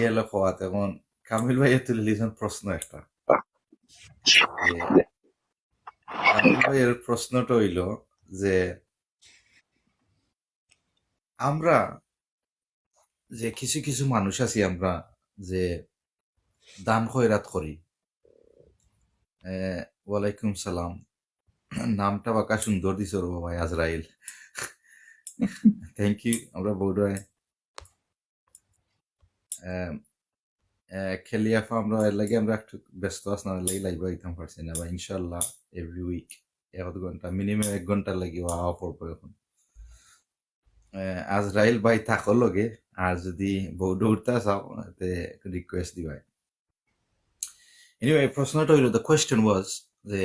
এলো খোয়াত এখন কামিল ভাইয়ের তুলে লিখেছেন প্রশ্ন একটা যে কামিল ভাইয়ের প্রশ্নটা হইল যে আমরা যে কিছু কিছু মানুষ আছি আমরা যে দান খয়রাত করি। ওয়ালাইকুম সালাম। নামটা বাঁকা সুন্দর দিছ রে ভাই আজরাইল। Thank you. আমরা বৌডায় খেলিয়াফা আমরা এর লাগে আমরা একটু ব্যস্ত আসলাম, এর লাগে লাইভ আইতাম পারছি না বা ইনশাল্লাহ এভরি উইক 1 ঘন্টা মিনিমাম 1 ঘন্টা লাগি হওয়া পড়বো এখন। আজরাইল ভাই থাকো লগে আর যদি বৌডো উঠতে চাও তে রিকোয়েস্ট দিবাই। এনিওয়ে প্রশ্নটা হইল, দ্য কোয়েশ্চেন ওয়াজ যে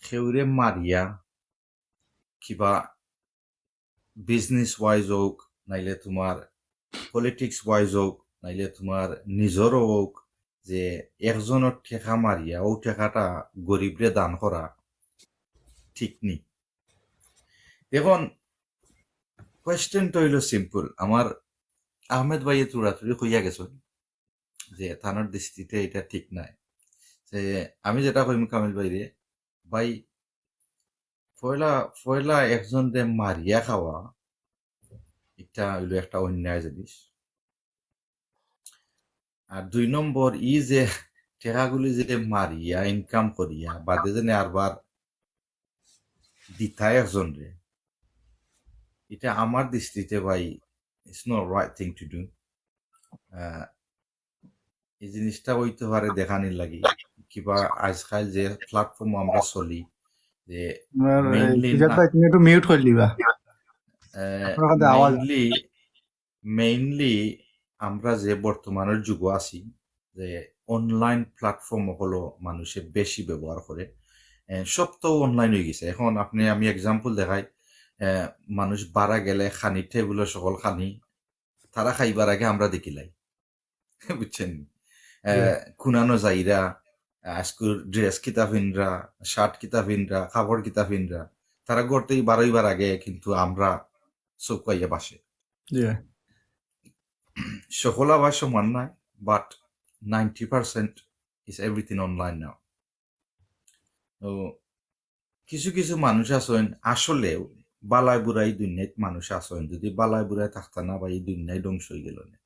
সেউরে মারিয়া কিবা বিজনেস ওয়াইজ হোক নাইলে তোমার পলিটিক্স ওয়াইজ হোক নাইলে তোমার নিজরও হোক, যে একজনের ঠেকা মারিয়া ও ঠেকাটা গরিবরে দান করা ঠিক নি। এখন কোয়েশ্চেনটা হইল সিম্পল। আমার আহমেদ ভাইয়ে তুড়াতুড়ি হইয়া গেছে যে থানার দৃষ্টিতে এটা ঠিক নাই। যে আমি যেটা কইম কামিল ভাইরে, ভাই পয়লা পয়লা একজন দে মারিয়া খাওয়া এটা হইল একটা অন্যায় জিনিস। আর 2 নম্বর ই যে টেকাগুলি যে মারিয়া ইনকাম করিয়া বাদে যেন আরবার দিতায় একজন রে, এটা আমার দৃষ্টিতে ভাই it's not right thing to do. এই জিনিসটা হইতে পারে দেখানির লাগি কিবা আজকাল যে প্ল্যাটফর্ম আমরা চলি যে মেইনলি তুমি একটু মিউট করে দিবা। মেইনলি মেইনলি আমরা যে বর্তমানের যুগ আছি যে অনলাইন প্ল্যাটফর্ম হলো মানুষে বেশি ব্যবহার করে। সব তো অনলাইন হয়ে গেছে এখন। আমি এক্সাম্পল দেখাই, মানুষ বাড়া গেলে খানি টেবিলের সকল খানি তারা খাইবার আগে আমরা দেখিলাই, বুঝছেন? খুনানো যাইরা স্কুল ড্রেস কিতা ফিনরা, শার্ট কিতা ফিনরা, খাবার কিতা ফিনরা, তারা গড়তেই বারোইবার আগে কিন্তু আমরা চৌকাইয়া বাসে। সকল আবার সমান নয়, but 90% is everything online now. তো কিছু কিছু মানুষ আছেন আসলেও বালায় বুড়াই দুনিয়ায় মানুষ আছেন, যদি বালায় বুড়াই থাকতা না বা এই দুনিয়ায় ধ্বংস হয়ে গেল না।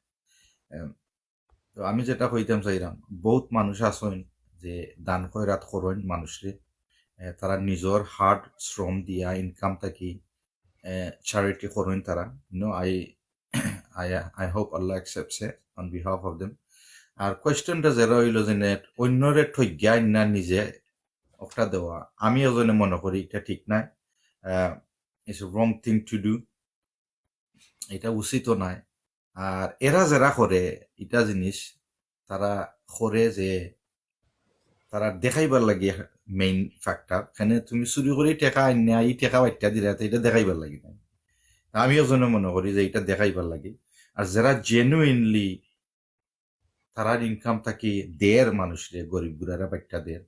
তো আমি যেটা কইতাম চাইলাম, বহুত মানুষ আছেন যে দান খয়রাত করেন মানুষরে, তারা নিজের হার্ড শ্রম দিয়া ইনকাম থাকি চ্যারিটি করেন তারা। I hope Allah accepts on behalf of them. আর কোয়েশ্চেনটা যেটা হইল যে অন্যরে ঠগ্যা না নিজে একটা দেওয়া, আমি ওজনে মনে করি এটা ঠিক নাই। It's wrong thing to do, এটা উচিত নাই। আর এরা যারা করে এটা জিনিস তারা করে যে তারা দেখাইবার লাগে মেইন ফ্যাক্টর। এখানে তুমি চুরি করে টেকা আইনা এই টেকা বাচ্চা দিলে এটা দেখাইবার লাগে না। আমি ওজনে মনে করি যে এটা দেখাইবার লাগে। আর যারা জেনুইনলি তারার ইনকাম থাকি দেড় মানুষরে গরিব গুড়ারা বাচ্চা দের,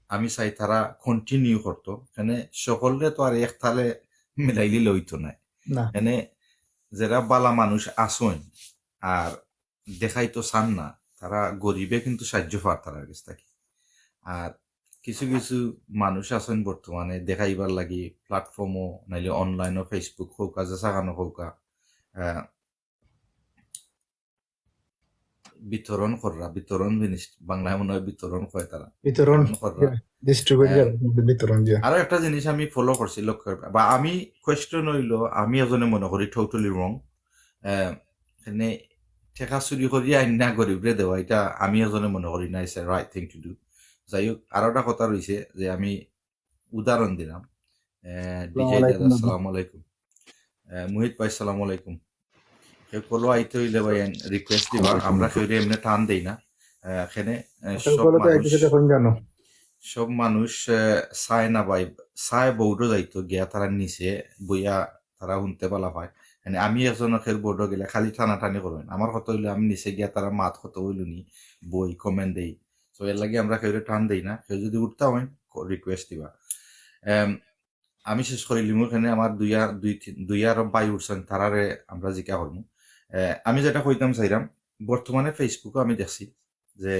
আমি চাই তারা কন্টিনিউ করতো। এখানে সকলে তো আর এক তালে মিলাইলি লইতো না। এখানে যারা বালা মানুষ আসন আর দেখাইতো চান না, তারা গরিবে কিন্তু সাহায্য পার তারার কাছ থাকি। আর কিছু কিছু মানুষ আছেন বর্তমানে দেখাইবার লাগি প্ল্যাটফর্মও নাইলে অনলাইনও ফেসবুক হোক যে সাগানো হোক বিতরণ কররা, বিতরণ জিনিস বাংলায় মনে হয় বিতরণ কয়, তারা বিতরণ কররা। আরো একটা জিনিস আমি ফলো করছি লক্ষ্য, বা আমি কোয়েশ্চেন হইল আমি এজনে মনে করি টোটালি রং। এখানে ঠেকা চুরি করি আইনা গরিবরে দেওয়া এটা আমি এজনে মনে করি না it's a right thing to do. যাই হোক, আরো একটা কথা রয়েছে যে আমি উদাহরণ দিলাম। বিজয় দাদা আসসালামু আলাইকুম, মুহিত ভাই আসসালামু আলাইকুম। কেউ কলো আইতে হইলে ভাই রিকোয়েস্ট দিবা, আমরা কেউ এমনি টান দেই না। এখানে সব মানুষ চায় না ভাই, চায় বৌডো যাইতো গিয়া তারা নিচে বইয়া তারা শুনতে পালা পায়। মানে আমি একজন খেল বোর্ডও গেলে খালি টানাটানি করবেন, আমার কথা হইলে আমি নিচে গিয়া তারা মাত কত হইল নি বই কমেন্ট দেই। তো এর লাগে আমরা কেউ টান দেই না। কেউ যদি উঠতে হয় রিকোয়েস্ট দিবা। আমি শেষ করি লিমু। এখানে আমার দুই আর বাই উঠছেন, তারারে আমরা জিকা করবো। আমি যেটা কইতাম চাইলাম, বর্তমানে ফেসবুকে আমি দেখছি যে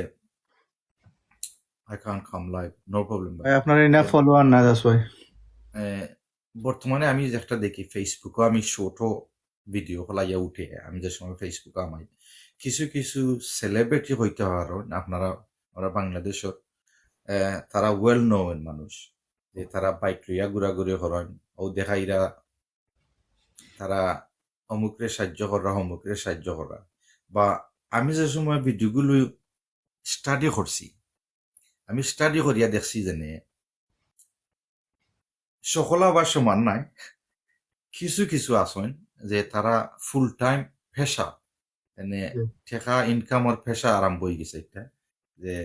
I can come live, no problem ভাই। ভাই আপনার এনা ফলোয়ার না that's why বর্তমানে আমি যেটা দেখি ফেসবুকে, আমি ছোট ভিডিও ফলাইয়া উঠে আমি যে সময় ফেসবুকে আমাই কিছু কিছু সেলিব্রিটি হইতে পারেন আপনারা, আমরা বাংলাদেশের তারা ওয়েল নোন মানুষ, যে তারা বাইক লইয়া ঘোরাঘুরি করেন, ও দেখাইরা তারা অমুকরে সাহায্য করা, অমুকরে সাহায্য করা। বা আমি যে সময় ভিডিওগুলো স্টাডি করছি, আমি স্টাডি করিয়া দেখছি যেনে সকল আবার সমান নাই, কিছু কিছু আসেন যে তারা ফুল টাইম পেশা, মানে ঠেকা ইনকামের পেশা আরম্ভ হয়ে গেছে একটা। যে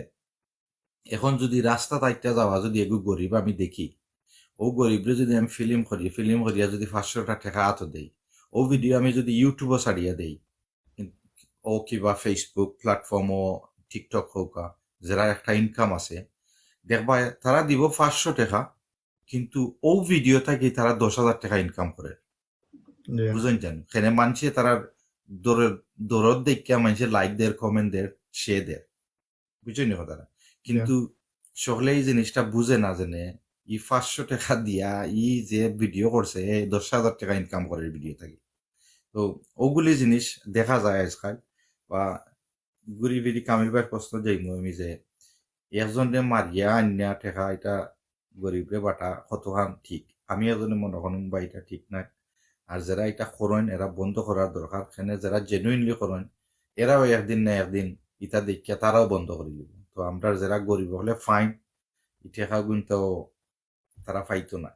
এখন যদি রাস্তা তাইটা যাওয়া যদি এগু গরিব আমি দেখি, ও গরিবরে যদি আমি ফিল্ম করিয়া যদি 500টা ঠেকা আত দেই, ও ভিডিও আমি যদি ইউটিউবে ছাড়িয়া দেই, ও কিবা ফেসবুক প্ল্যাটফর্ম ও টিকটক হোক, যারা একটা ইনকাম আছে, দেখবা তারা দিব 500 টাকা, কিন্তু ও ভিডিও থাকি তারা 10,000 টাকা ইনকাম করে। বুঝেন জান সেখানে মানুষে তারা দৌড়ত দেখিয়া মানুষের লাইক দের, কমেন্ট দের, শেয়ার দের, বুঝছেন কথাটা। কিন্তু সকলে এই জিনিসটা বুঝে না, জেনে ই 500 টাকা দিয়া ই যে ভিডিও করছে 10,000 টাকা ইনকাম করে ভিডিও থাকি। তো ওগুলি জিনিস দেখা যায় আজকাল। বা ঘুরি ফিরি কামিল ভাই প্রশ্ন যাইমু আমি যে একজনে মারিয়া আন্যা ঠেকা এটা গরিবরে বাটা কতখান ঠিক, আমি এজনে মনে করুন বা এটা ঠিক নাই। আর যারা এটা করেন এরা বন্ধ করার দরকার, এখানে যারা জেনুইনলি করেন এরাও একদিন না একদিন ইটা দেখিয়া তারাও বন্ধ করে দিব। তো আমরা যারা গরিব হলে ফাইন, ইটেখা কিন্তু তারা পাইতো না।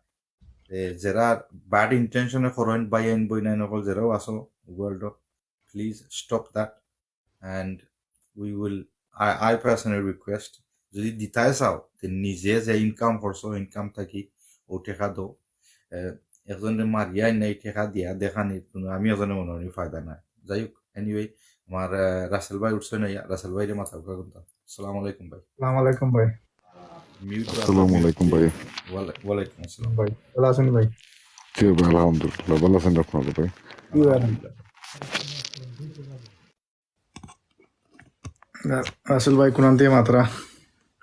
যারা ব্যাড ইন্টেনশনে করেন বাই আইন বই নাই নকল যারাও আসো world, please stop that. And we will, I personally request, যদি দিতাই চাও নিজে যে ইনকাম করছো ইনকাম থাকি ও টেকা দো। একজনে মারিয়াই নাই টেকা দিয়া দেখানি কোনো আমি এজনে মনে হয় ফায়দা নাই। যাই হোক, এনিওয়ে আমার রাসেল ভাই উঠছে না, রাসেল ভাইরে মাথা কথা। আসসালামু আলাইকুম ভাই। আসসালামু আলাইকুম ভাই। মিউট রাখো, আসসালামু মিউট। আলাইকুম ভাই। ওয়ালাইকুম আসসালাম। ভাই ভালো আছেন ভাই? জি ভাই, আলহামদুলিল্লাহ ভালো আছেন আপনারা ভাই? কি ভাই আলহামদুলিল্লাহ। রাসেল ভাই কোন দিয়ে মাত্রা,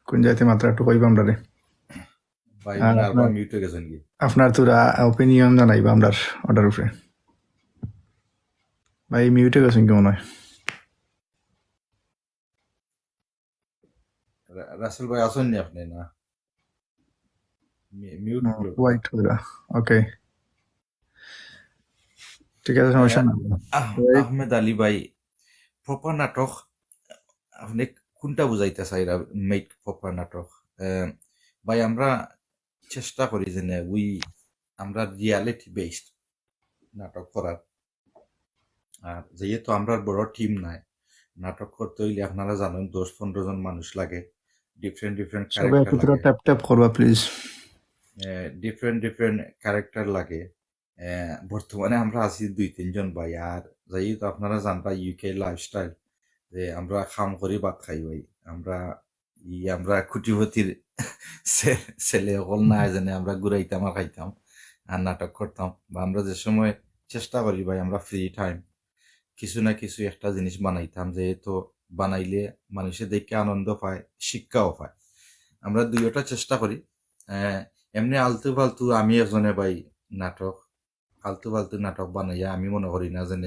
কোন যাইতে মাত্রা একটু কইবা আমরা রে। ভাই আর মনে আর আপনার মিউট হয়ে গেছেন কি? আপনার তোরা ওপিনিয়ন জানাইবা আমরার অর্ডার উপরে। ভাই মিউটে গেছেন কি মনে হয়? রাসেল ভাই আসেন নি আপনি? না, মিউট হলো। হোয়াইট তোরা ওকে, ঠিক আছে, সমস্যা না। আহমেদ আলী ভাই, প্রপার নাটক আপনি কোনটা বুঝাইতে চাই? মেক প্রপার নাটক ভাই আমরা চেষ্টা করি যে আমরা রিয়ালিটি বেসড নাটক করার। আর যেহেতু আমরা বড় টিম নাই, নাটক করতে হইলে আপনারা জানেন 10-15 জন মানুষ লাগে, ডিফারেন্ট ডিফারেন্ট সবাই ক্যারেক্টার একটু তোরা লাগে, ট্যাপ ট্যাপ করবা প্লিজ। ডিফারেন্ট ডিফারেন্ট ক্যারেক্টার লাগে। বর্তমানে আমরা আছি 2-3 জন ভাই। আর যেহেতু আপনারা জানবা ইউকে লাইফস্টাইল, যে আমরা খাম করি ভাত খাই ভাই, আমরা আমরা কুটিপতির ছেলে হল না জানে আমরা ঘুরাইতাম আর খাইতাম আর নাটক করতাম। বা আমরা যে সময় চেষ্টা করি ভাই আমরা ফ্রি টাইম কিছু না কিছু একটা জিনিস বানাইতাম, যেহেতু বানাইলে মানুষের দেখে আনন্দ পায়, শিক্ষাও পায়। আমরা দুইটা চেষ্টা করি। এমনি আলতু ফালতু আমি একজনে ভাই নাটক ফালতু ফালতু নাটক বানাইয়া আমি মনে করি না যেন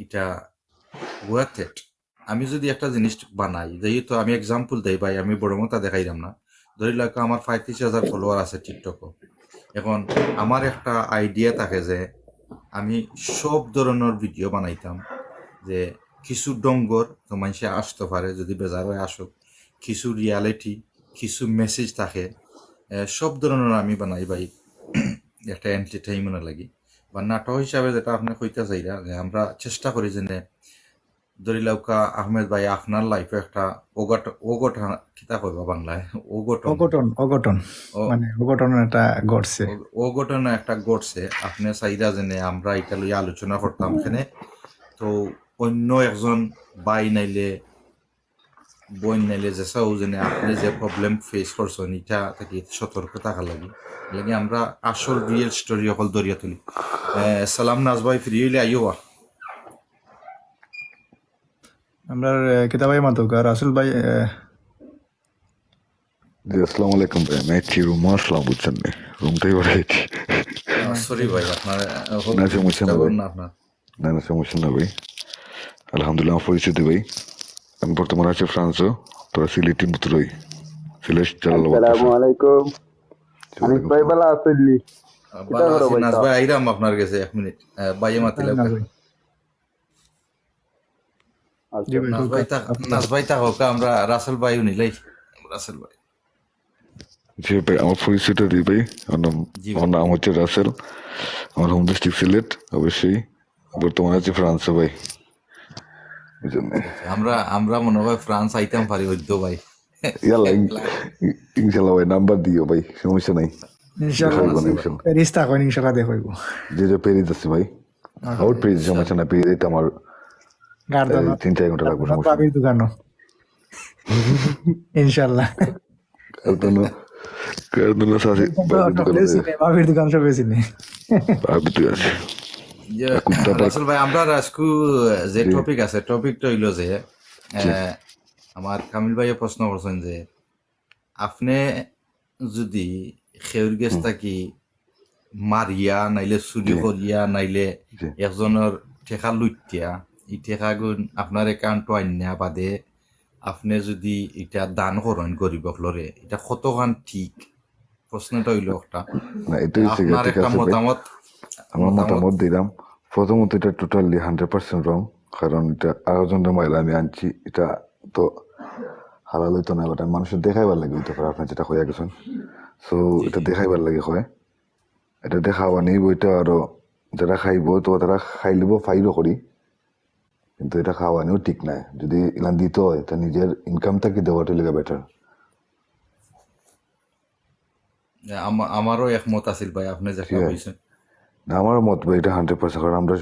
এটা ওয়ার্থ ইট। আমি যদি একটা জিনিস বানাই, যেহেতু আমি এক্সাম্পল দেই ভাই, আমি বড় মতা দেখাইলাম না, ধরি লাগ আমার 35,000 ফলোয়ার আছে টিকটকও। এখন আমার একটা আইডিয়া থাকে যে আমি সব ধরনের ভিডিও বানাইতাম, যে কিছু ডঙ্গর তো মানুষে আসতে পারে যদি বেজার হয়ে আসুক, কিছু রিয়ালিটি, কিছু মেসেজ থাকে, সব ধরনের আমি বানাই ভাই একটা এন্টারটেইনমেন্ট লাগি। বা নাটক হিসাবে যেটা আপনি কইতে চাইরা, যে আমরা চেষ্টা করি যে দরিলাউকা আহমেদ ভাই আপনার লাইফে একটা অঘটন কিতা কইবা বাংলায়, অঘটন অঘটন অঘটন ও- মানে অঘটন একটা ঘটছে। অঘটন একটা ঘটছে, আপনি চাইরা জেনে আমরা এটা লইয়া আলোচনা করতাম এখানে। তো অন্য একজন বাই নাইলে বোন নাইলে যে চাও জেনে আপনি যে প্রবলেম ফেস করছেন এটা থেকে সতর্ক থাকা লাগে আমরা আসল রিয়েল স্টোরি অকল দরিয়া তুলি। সালাম নাজ ভাই ফ্রি হইলে আইও। আমরা কিতাবাই মাতুকা রাসেল ভাই জি আসসালামু আলাইকুম ভাই আমি একটি রুম আসলাম বুঝছেন না রুমটাই বাড়াইছি সরি ভাই আপনার না সমস্যা না ভাই না আপনার না সমস্যা না ভাই আলহামদুলিল্লাহ আমার পরিচিতি ভাই আমি বর্তমানে আছি ফ্রান্সও তোরা সিলেটি মুতরই সিলেট আসসালামু আলাইকুম আনিস ভাই ভালো আছেননি ভালো আছি নাজ ভাই আইরাম আপনার কাছে 1 মিনিট বাইয়ে মাতিলে জি ভাই নাজ ভাই তা হোক আমরা রাসেল ভাই নিলাই রাসেল ভাই জি ভাই আমার পরিচিতি দিই ভাই আমার নাম হচ্ছে রাসেল আমার হোম ডিস্ট্রিক্ট সিলেট অবশ্যই বর্তমানে আছি ফ্রান্সে ভাই বুঝছেন না আমরা মনে হয় ফ্রান্স আইতাম পারি হইতো ভাই ইয়াল্লা ইনশাল্লাহ ভাই নাম্বার দিও ভাই সমস্যা নাই ইনশাআল্লাহ প্যারিস তা কই ইনশাআল্লাহ দেখাইব যে পেরিস আছে ভাই আউট পেরিস সমস্যা না পেরিস এটা আমার গার্ডন 3-4 ঘন্টা লাগবে সমস্যা পাবির দোকানো ইনশাআল্লাহ কারণ সাথে পাবির দোকান সব বেশি নেই পাবি তুই আছে রাসেল ভাই আমরা আজকু যে টপিক আছে টপিকটা হইল যে আমার কামিল ভাইয়ে প্রশ্ন করছেন যে আপনি যদি খেউর গেছ থাকি মারিয়া নাইলে চুরি করিয়া নাইলে একজনের ঠেকা লুটিয়া ই ঠেকা গুণ আপনার একাউন্ট আন্যা বাদে আপনি যদি এটা দান করেন গরিবক লরে এটা কতখান ঠিক প্রশ্নটা হইল একটা না এটাই আপনার একটা মতামত আমার মতামত দিলাম প্রথমত এটা টোটালি 100% রং কারণ এটা আয়োজনের মাইল আমি আনছি এটা তো হালাল হইতো না বাট মানুষের দেখাইবার লাগে হইতে পারে আপনি যেটা হইয়া গেছেন সো এটা দেখাইবার লাগে হয় এটা দেখাবা নেই বইটা আরো যারা খাইব তো তারা খাইলিব ফাইলও করি কিন্তু এটা খাওয়ানিও ঠিক নাই যদি ইলান দিতে হয় তা নিজের ইনকাম থাকি দেওয়াটা লেগে বেটার আমারও একমত আছিল ভাই আপনি যেটা কইছেন না আমার মত ভাই এটা 100% কারণ আমরা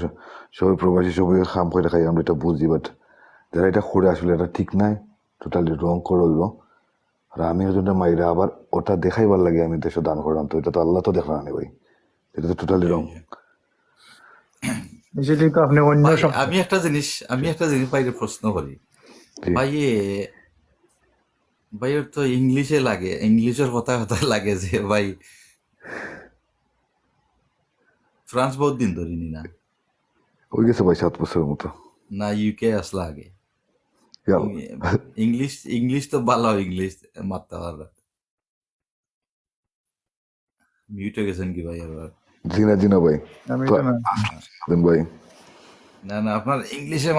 সবাই প্রবাসী সবাই খাম করে খাই আমরা এটা বুঝি বাট যারা এটা করে আসলে এটা ঠিক নাই টোটালি রং করে হইল আর আমি একজনের মাইরা আবার ওটা দেখাইবার লাগে আমি দেশে দান করলাম তো এটা তো আল্লাহ তো দেখলাম না ভাই এটা তো টোটালি রং আপনি অন্য আমি একটা জিনিস বাইরে প্রশ্ন করি ভাইয়ের তো ইংলিশে লাগে ইংলিশের কথা লাগে যে ভাই ফ্রান্স বহুত দিন ধরিনি না হয়ে গেছে ভাই 7 বছরের মতো না ইউকে আসলা আগে ইংলিশ তো ভালো ইংলিশ মারতে পারবে মিউট হয়ে গেছেন কি ভাই এবার জিনা ভাই ভাই না আপনার ইংলিশে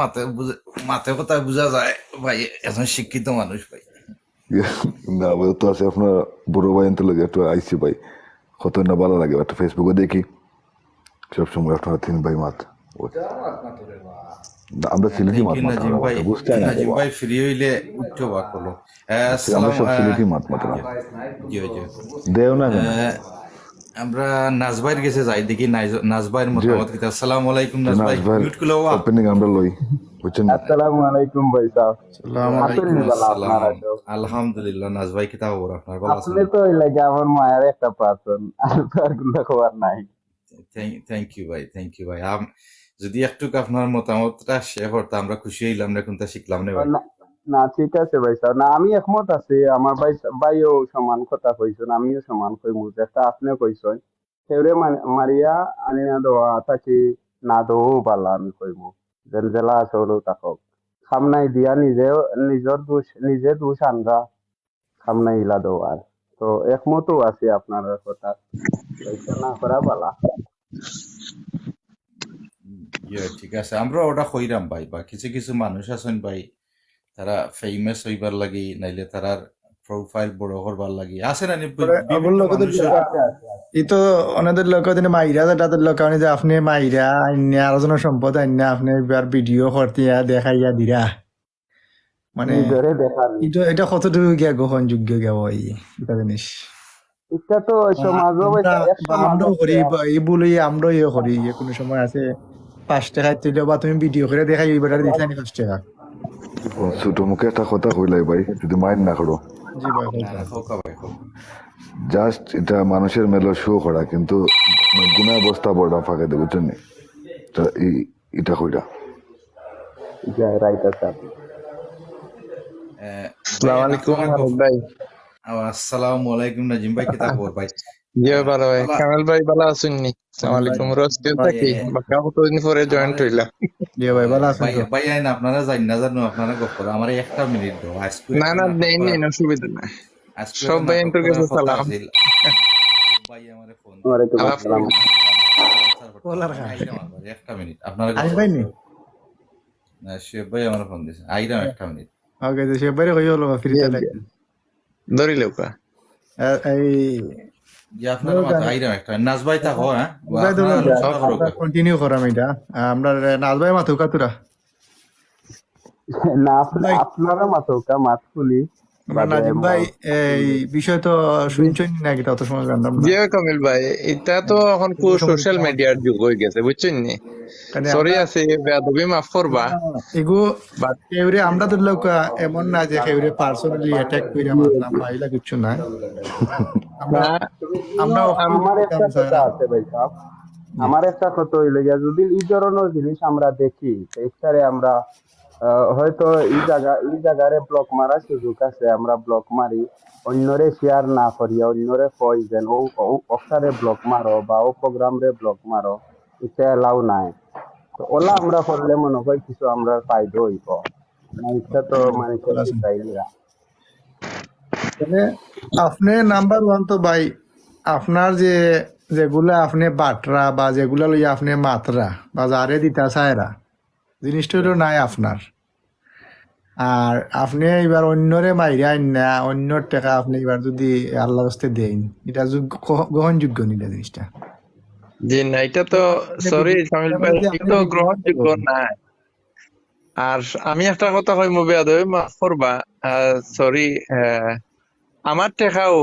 মাথে কথা বোঝা যায় ভাই এখন শিক্ষিত মানুষ ভাই না ভাই তো আছে আপনার বড় ভাই আনতে লাগে একটু আইসি ভাই কত না ভালো লাগে একটা ফেসবুকে দেখি সবসময় আপনার 3 ভাই মাত আমরা সিলেটি মাত বুঝতে না ভাই ফ্রি হইলে উঠতে বাক হলো আমরা সব সিলেটি মাত দেও না আমরা নাজবাইর গেছে যাই দেখি নাজবাইর মতামত কি আসসালামু আলাইকুম নাজবাই মিউট করলো ওপেনিং আমরা লই বুঝছেন আসসালামু আলাইকুম ভাই সাহেব আসসালামু আলাইকুম আলহামদুলিল্লাহ নাজবাই কি তাও আপনার ভালো আছেন আপনি তো লাগে আমার মায়ের একটা পার্সন আর কোনো খবর নাই থ্যাংক ইউ ভাই যদি একটু আপনার মতামতটা শেয়ার করতে আমরা খুশি হইলাম না কোনটা শিখলাম না ভাই না ঠিক আছে ভাই সাহেব না আমি একমত আছি আমার ভাইও সমান কথা কইছেন আমিও সমান কইমু যেটা আপনিও কইছেন সেউরে মারিয়া আনি না দেওয়া থাকি না দেও পারলা আমি কইমু যেন জেলা আসলো তাকক খামনাই দিয়া নিজে দোষ আনরা খামনাই ইলা দেওয়ার তো একমতও আছি আপনার কথা না করা পালা ঠিক আছে আমরা ওটা কইরাম ভাই বা কিছু মানুষ আছেন ভাই তারা ফেমাস হইবার লাগি নাইলে তারার প্রোফাইল বড় করবার লাগি আছে না এই তো ওনাদের লোক মাইরা তাদের লোক যে আপনি মাইরা আইনে আলোচনা সম্পদ আইনা আপনি ভিডিও করতে দেখাইয়া দিরা মানে এটা কতটুকু গিয়া গ্রহণযোগ্য গিয়া এটা জিনিস এটা তো আমরাও করি এই বলে আমরাও ইয়ে করি কোনো সময় আছে 5 টাকা তুলে বা তুমি ভিডিও করে দেখাই এবার দিতে 5 টাকা ছোট মুখে একটা কথা কইলাই ভাই যদি মাইন্ড না করো জি ভাই জাস্ট এটা মানুষের মেলো শো করা কিন্তু গুনা অবস্থা বড় ফাঁকে দেবো বুঝছেন এটা কইরা রাইট আছে ভাই আসসালামু আলাইকুম হামিদ ভাই। আসসালামু আলাইকুম নাজিম ভাই, কিতা খবর ভাই? জি ভালো ভাই। বালা কামাল ভাই ভালো আছেন নি? আসসালামু আলাইকুম। রোজ কেউ ভাই থাকি বাকা কতদিন পরে জয়েন্ট আমারে হইলাম। জি ভাই ভালো আছেন ভাই তো? ভাই আইন আপনারা জানি না জানো, আপনারা গপ করো আমার একটা মিনিট দাও। আজকে না একটা না নাটক নেই করা, নেই অসুবিধা নাই। আজকে সব একটা ভাই নাটক এন্টর করার কাছে কথা সালাম। আছিল। ও ভাই আমারে ফোন দিছে, ওয়ালাইকুম আলাপ আসসালাম। আনসার করতে বলার আমি খা আইরাম আমার একটা মিনিট আপনারা গপ আমি করো। পাইনি। শিব ভাই আমার ফোন দিছে, আইরাম একটা মিনিট। ওকে, তো সে বাইরে কই হলো জি ফ্রিতে জি। থাকি। ধরিলেও কা। এই যে আপনারা মাঝে আইরাম একটা নাচ ভাই থাকো, হ্যাঁ ভাই আপনারা ধরুন আলোচনা করো। আমরা কন্টিনিউ করাম এটা। আমরা নাজ ভাই মাথা কাতুরা না ভাই, আপনারা মাথা মাতকুলি আমরা বাদে নাজিম ভাই এই বিষয় তো শুনছেন না, কি অত সময় জানতাম না। জি কামিল ভাই, এটা তো এখন কো এই সময় সোশ্যাল মিডিয়ার যুগ হয়ে গেছে বুঝছেন নি? কারণ সরি আমরা আছে বেয়াদবি মাফ করবা। এগো বাট কেউরে আমরা তো লোক এমন না যে কেউরে পার্সোনালি অ্যাটাক করে মারলাম বা এলা কিছু না। আমরা না আমরা আমার একটা কথা আছে ভাই সাহেব, আমার একটা কথা হইলে গিয়া যদি এই ধরনের জিনিস আমরা দেখি এটারে আমরা হয়তো এই জায়গারে ব্লক মারার সুযোগ আছে, আমরা ব্লক মারি, অন্যরে শেয়ার না করিয়া অন্যরে কই যেন ওখানে ব্লক মারো বা ও প্রোগ্রাম রে ব্লক মারো, এটা এলাও নাই। তো ওলা আমরা করলে মনে হয় কিছু আমরা ফায়দা হইব না, এটা তো মানুষের চাইলিরা। মানে আপনি নাম্বার ওয়ান তো ভাই, আপনার যে যেগুলা আপনি বাটরা বা যেগুলা লইয়া আপনি মাত্রা বা যারে দিতা চায়রা জিনিসটা হলো নাই আপনার। আর আপনি এবার অন্যরে মাইরা আইন না, অন্যর টাকা আপনি এবার যদি আল্লাহর রাস্তে দেন, এটা গ্রহণযোগ্য নিলে জিনিসটা। জি না, এটা তো সরি কামিল ভাই, এটা তো গ্রহণযোগ্য না। আর আমি একটা কথা কই বেয়াদবি মাফ করবা। সরি, আমার টেকাও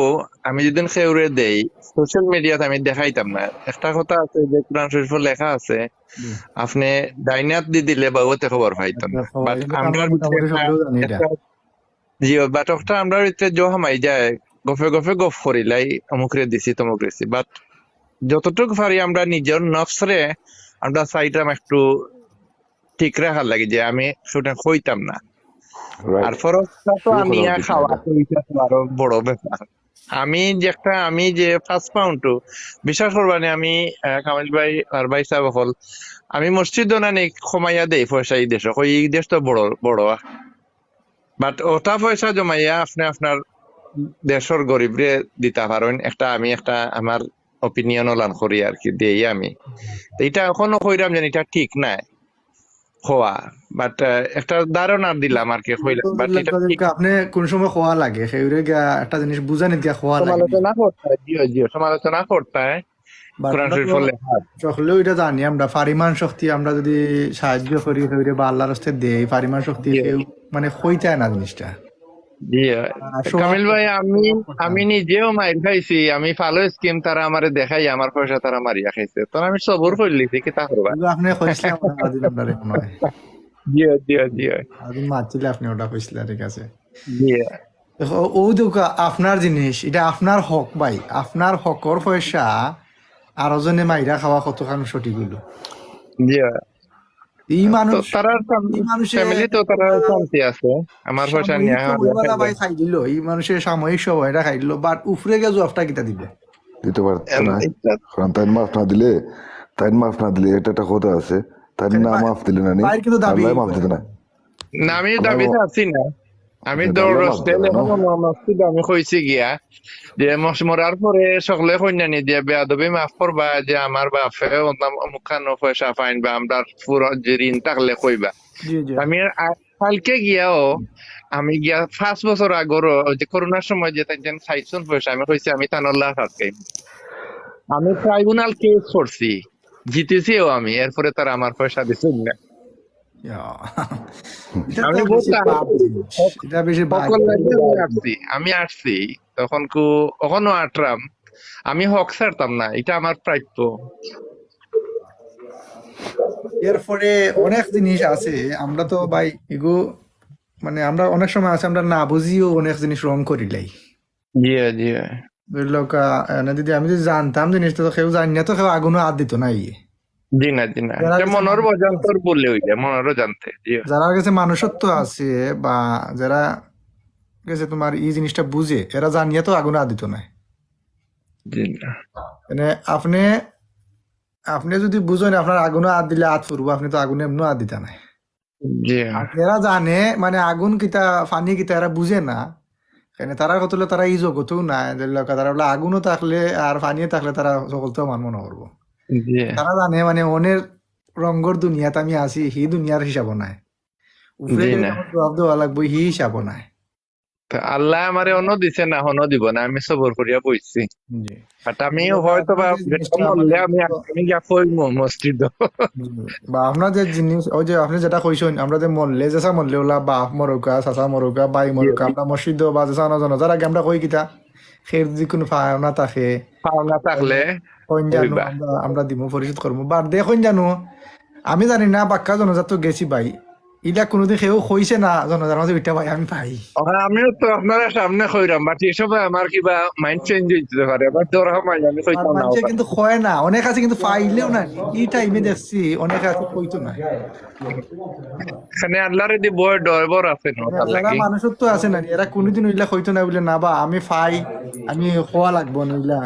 আমি যেদিন খেউরে দেই সোশ্যাল মিডিয়াতে আমি দেখাইতাম না। একটা কথা আছে যে কোরআন শরীফে লেখা আছে, আপনি ডাইনাত দি দিলে বাবুতে খবর পাইতাম না। বাট আমরা মোটামুটি সবগুলো জানি এটা। জি বাট একটা আমরা জহামাই যায় গফে গফে গফ করিলাই অমুক রে দিছি তমুক রেছি। বাট যতটুকু পারি আমরা নিজের নফসরে আমরা চাইতাম একটু ঠিক রাখার লাগে যে আমি সেটা কইতাম না। আর রাইট ফরজটা তো শুরু আমি করা উচিত না খাওয়া এটা। তো এটা তো আরো বড় ব্যাপার। আমি যে ফার্স্ট পাউন্ড বিশ্বাস করবানি আমি কামিল ভাই আর ভাই সাহেব হল আমি মসজিদ নানি কমাইয়া দেই পয়সা এই দেশ, ওই এই দেশ তো বড় বড়। বাট ওটা পয়সা জমাইয়া আপনি আপনার দেশের গরিবরে দিতে পারেন, আমি একটা আমার অপিনিয়ন লান করি আর কি দেই আমি। তো এটা এখনো কইরাম জানি এটা ঠিক নাই হওয়া, বাট একটা ধারণা দিলাম আর কি কইলাম, বাট এটা ঠিক। আপনি কোন সময় খোয়া লাগে সেগুলো গিয়া একটা জিনিস বুঝানি গিয়া খোয়া লাগে সমালোচনা করতে হয়, জিও জিও সমালোচনা করতে হয় কোরআন শরীফের লেখা আছে। সকলেও এটা জানি আমরা পরিমাণ শক্তি আমরা যদি সাহায্য করি সেগুলো বা আল্লাহর রাস্তায় দেই পরিমাণ শক্তি জি কেউ মানে হইতায় না জিনিসটা। জি সোয়া কামিল ভাই, আমি করতাম। আমি নিজেও মাইর খাইছি, আমি ভালো স্কিম তারা আমারে দেখাই আমার পয়সা তারা মারিয়া খাইছে, তখন আমি সবর করলিছি কি তা করবা। এগুলো আপনি কইছিলেন আদিন আপনার মনে হয় জিও জিও জিও আদিন মারছিলে আপনি ওটা কইছিলেন, ঠিক আছে। জিও দেখো, ও দেখো আপনার জিনিস এটা আপনার হক ভাই, আপনার হকর পয়সা আরো জনে মাইরা খাওয়া কতখান সঠিক হইলো। জিও। এই তো মানুষ তারা এই মানুষের ফ্যামিলি তো তারা শান্তি আছে, আমার পয়সা নিয়ে সাময়িক সময়বেলা ভাই খাই দিল, এই মানুষের সাময়িক সময়টা খাই দিল, বাট উফরে গে জবটা কিতা দিবে। দিতে পারতো না, কারণ তাই মাফ না দিলে এটা একটা কথা আছে, তাই না মাফ দিলে না নি ভাইয়ের কিন্তু দাবি আল্লাহ মাফ দিতে না। না আমি দাবিতে আছি না, আমি আচ্ছা, দৌড় তাহলে মাফ দেবে না? মসজিদে আমি কইছি গিয়া যে মরার পরে সকলে কন্যানি দিয়ে বেয়াদবি মাফ করবা, যে আমার বাপে মুখানো পয়সা পাইন বা আমরা পুরো যে ঋণ থাকলে কইবা। জি জি আমি কালকে গিয়াও আমি গিয়া 5 বছর আগরও যে করোনার সময় যে তাই সাইছন পয়সা আমি কইছি আমি তানল্লাহ আটকাই, আমি ট্রাইব্যুনাল কেস করছি, জিতেছিও আমি, এরপরে তারা আমার পয়সা দিচ্ছেন না। ইয়া। এটা আমি তো বহুত বেশি বাদ জিনিস। এটা বেশি বাদ। আমি আসছি তখন কখনো আটরাম, আমি হক ছাড়তাম না, এটা আমার প্রাপ্য। এরপরে অনেক জিনিস আছে আমরা তো ভাই এগো মানে আমরা অনেক সময় আছে আমরা না বুঝিও অনেক জিনিস রং করিলাই। জি জি ধরলো যদি আমি যদি জানতাম জিনিসটা তো কেউ জানি না, তো কেউ আগুনও হাত দিত না। জি না জি না, যারা এটা কাছে মনের বজান্তর বললে হইলে মনেরও জানতে। জি যারা কাছে মানুষত্ব আছে বা যারা গেছে তোমার এই জিনিসটা বুঝে এরা জানিয়ে তো আগুনে আদিত নাই। জি না। মানে আপনি আপনি যদি বুঝেন আপনার আগুনে হাত দিলে হাত ফুরবো, আপনি তো আগুনে এমনি হাত দিতে নাই। জি আর এরা জানে মানে আগুন কিতা ফানি কিতা এরা বুঝে না, কেন তারা কত তারা এই জগতেও নাই, তারা বলে আগুনও থাকলে আর ফানিও থাকলে তারা সকলতেও মান মনে করবো। জি তারা জানে মানে অনের রঙ্গর দুনিয়াতে আমি আছি, হি দুনিয়ার হিসাব নাই, উপরে জি গেলে না। আমার জবাব দেওয়া লাগবে, হি হিসাব নাই। তো আল্লাহ আমারে অন্য দিছে না, হনো দিব না, আমি সবর করিয়া বইছি। জি। বাট আমি বা হয়তো আপনার বা যে জিনিসটা মরলে মানে আমি আমি গিয়া কইমু মসজিদ। বা আপনার যে জিনিস ওই যে আপনি যেটা কইছেন, আমরা যে মরলে যেসা মরলে ওলা বাপ মরুকা চাচা মরুকা বাই মরুকা আমরা মসজিদ বা যেসা নজর আগে আমরা কই কিতা খের যদি কোনো না থাকে পাওনা থাকলে কইন জানো কইবা। আমরা আমরা দিব পরিশোধ করবো বার দেখুন জানো। আমি জানি না বাক্কা জনজাত গেছি ভাই, ইলা কোনোদিন কেউ কইছে না জনজার মাঝে ওইটা ভাই আমি পাই। আমিও তো আপনার সামনে কইরাম, বাট এই সময় আমার কিবা মাইন্ড চেঞ্জ হইতে পারে, আবার তোর সময় আমি আর কইতাম নাও মানুষে পারে। কিন্তু কয় না, অনেক আছে কিন্তু পাইলেও না। এই টাইমে দেখছি অনেক আছে কইতো না। এখানে আল্লাহর দি বয় ডয়বর আছে না তার যারা লাগি। মানুষের তো আছে না, এরা কোনোদিন ওইলা কইতো না বলে না বা আমি ফাই আমি খোয়া লাগবো না ওইলা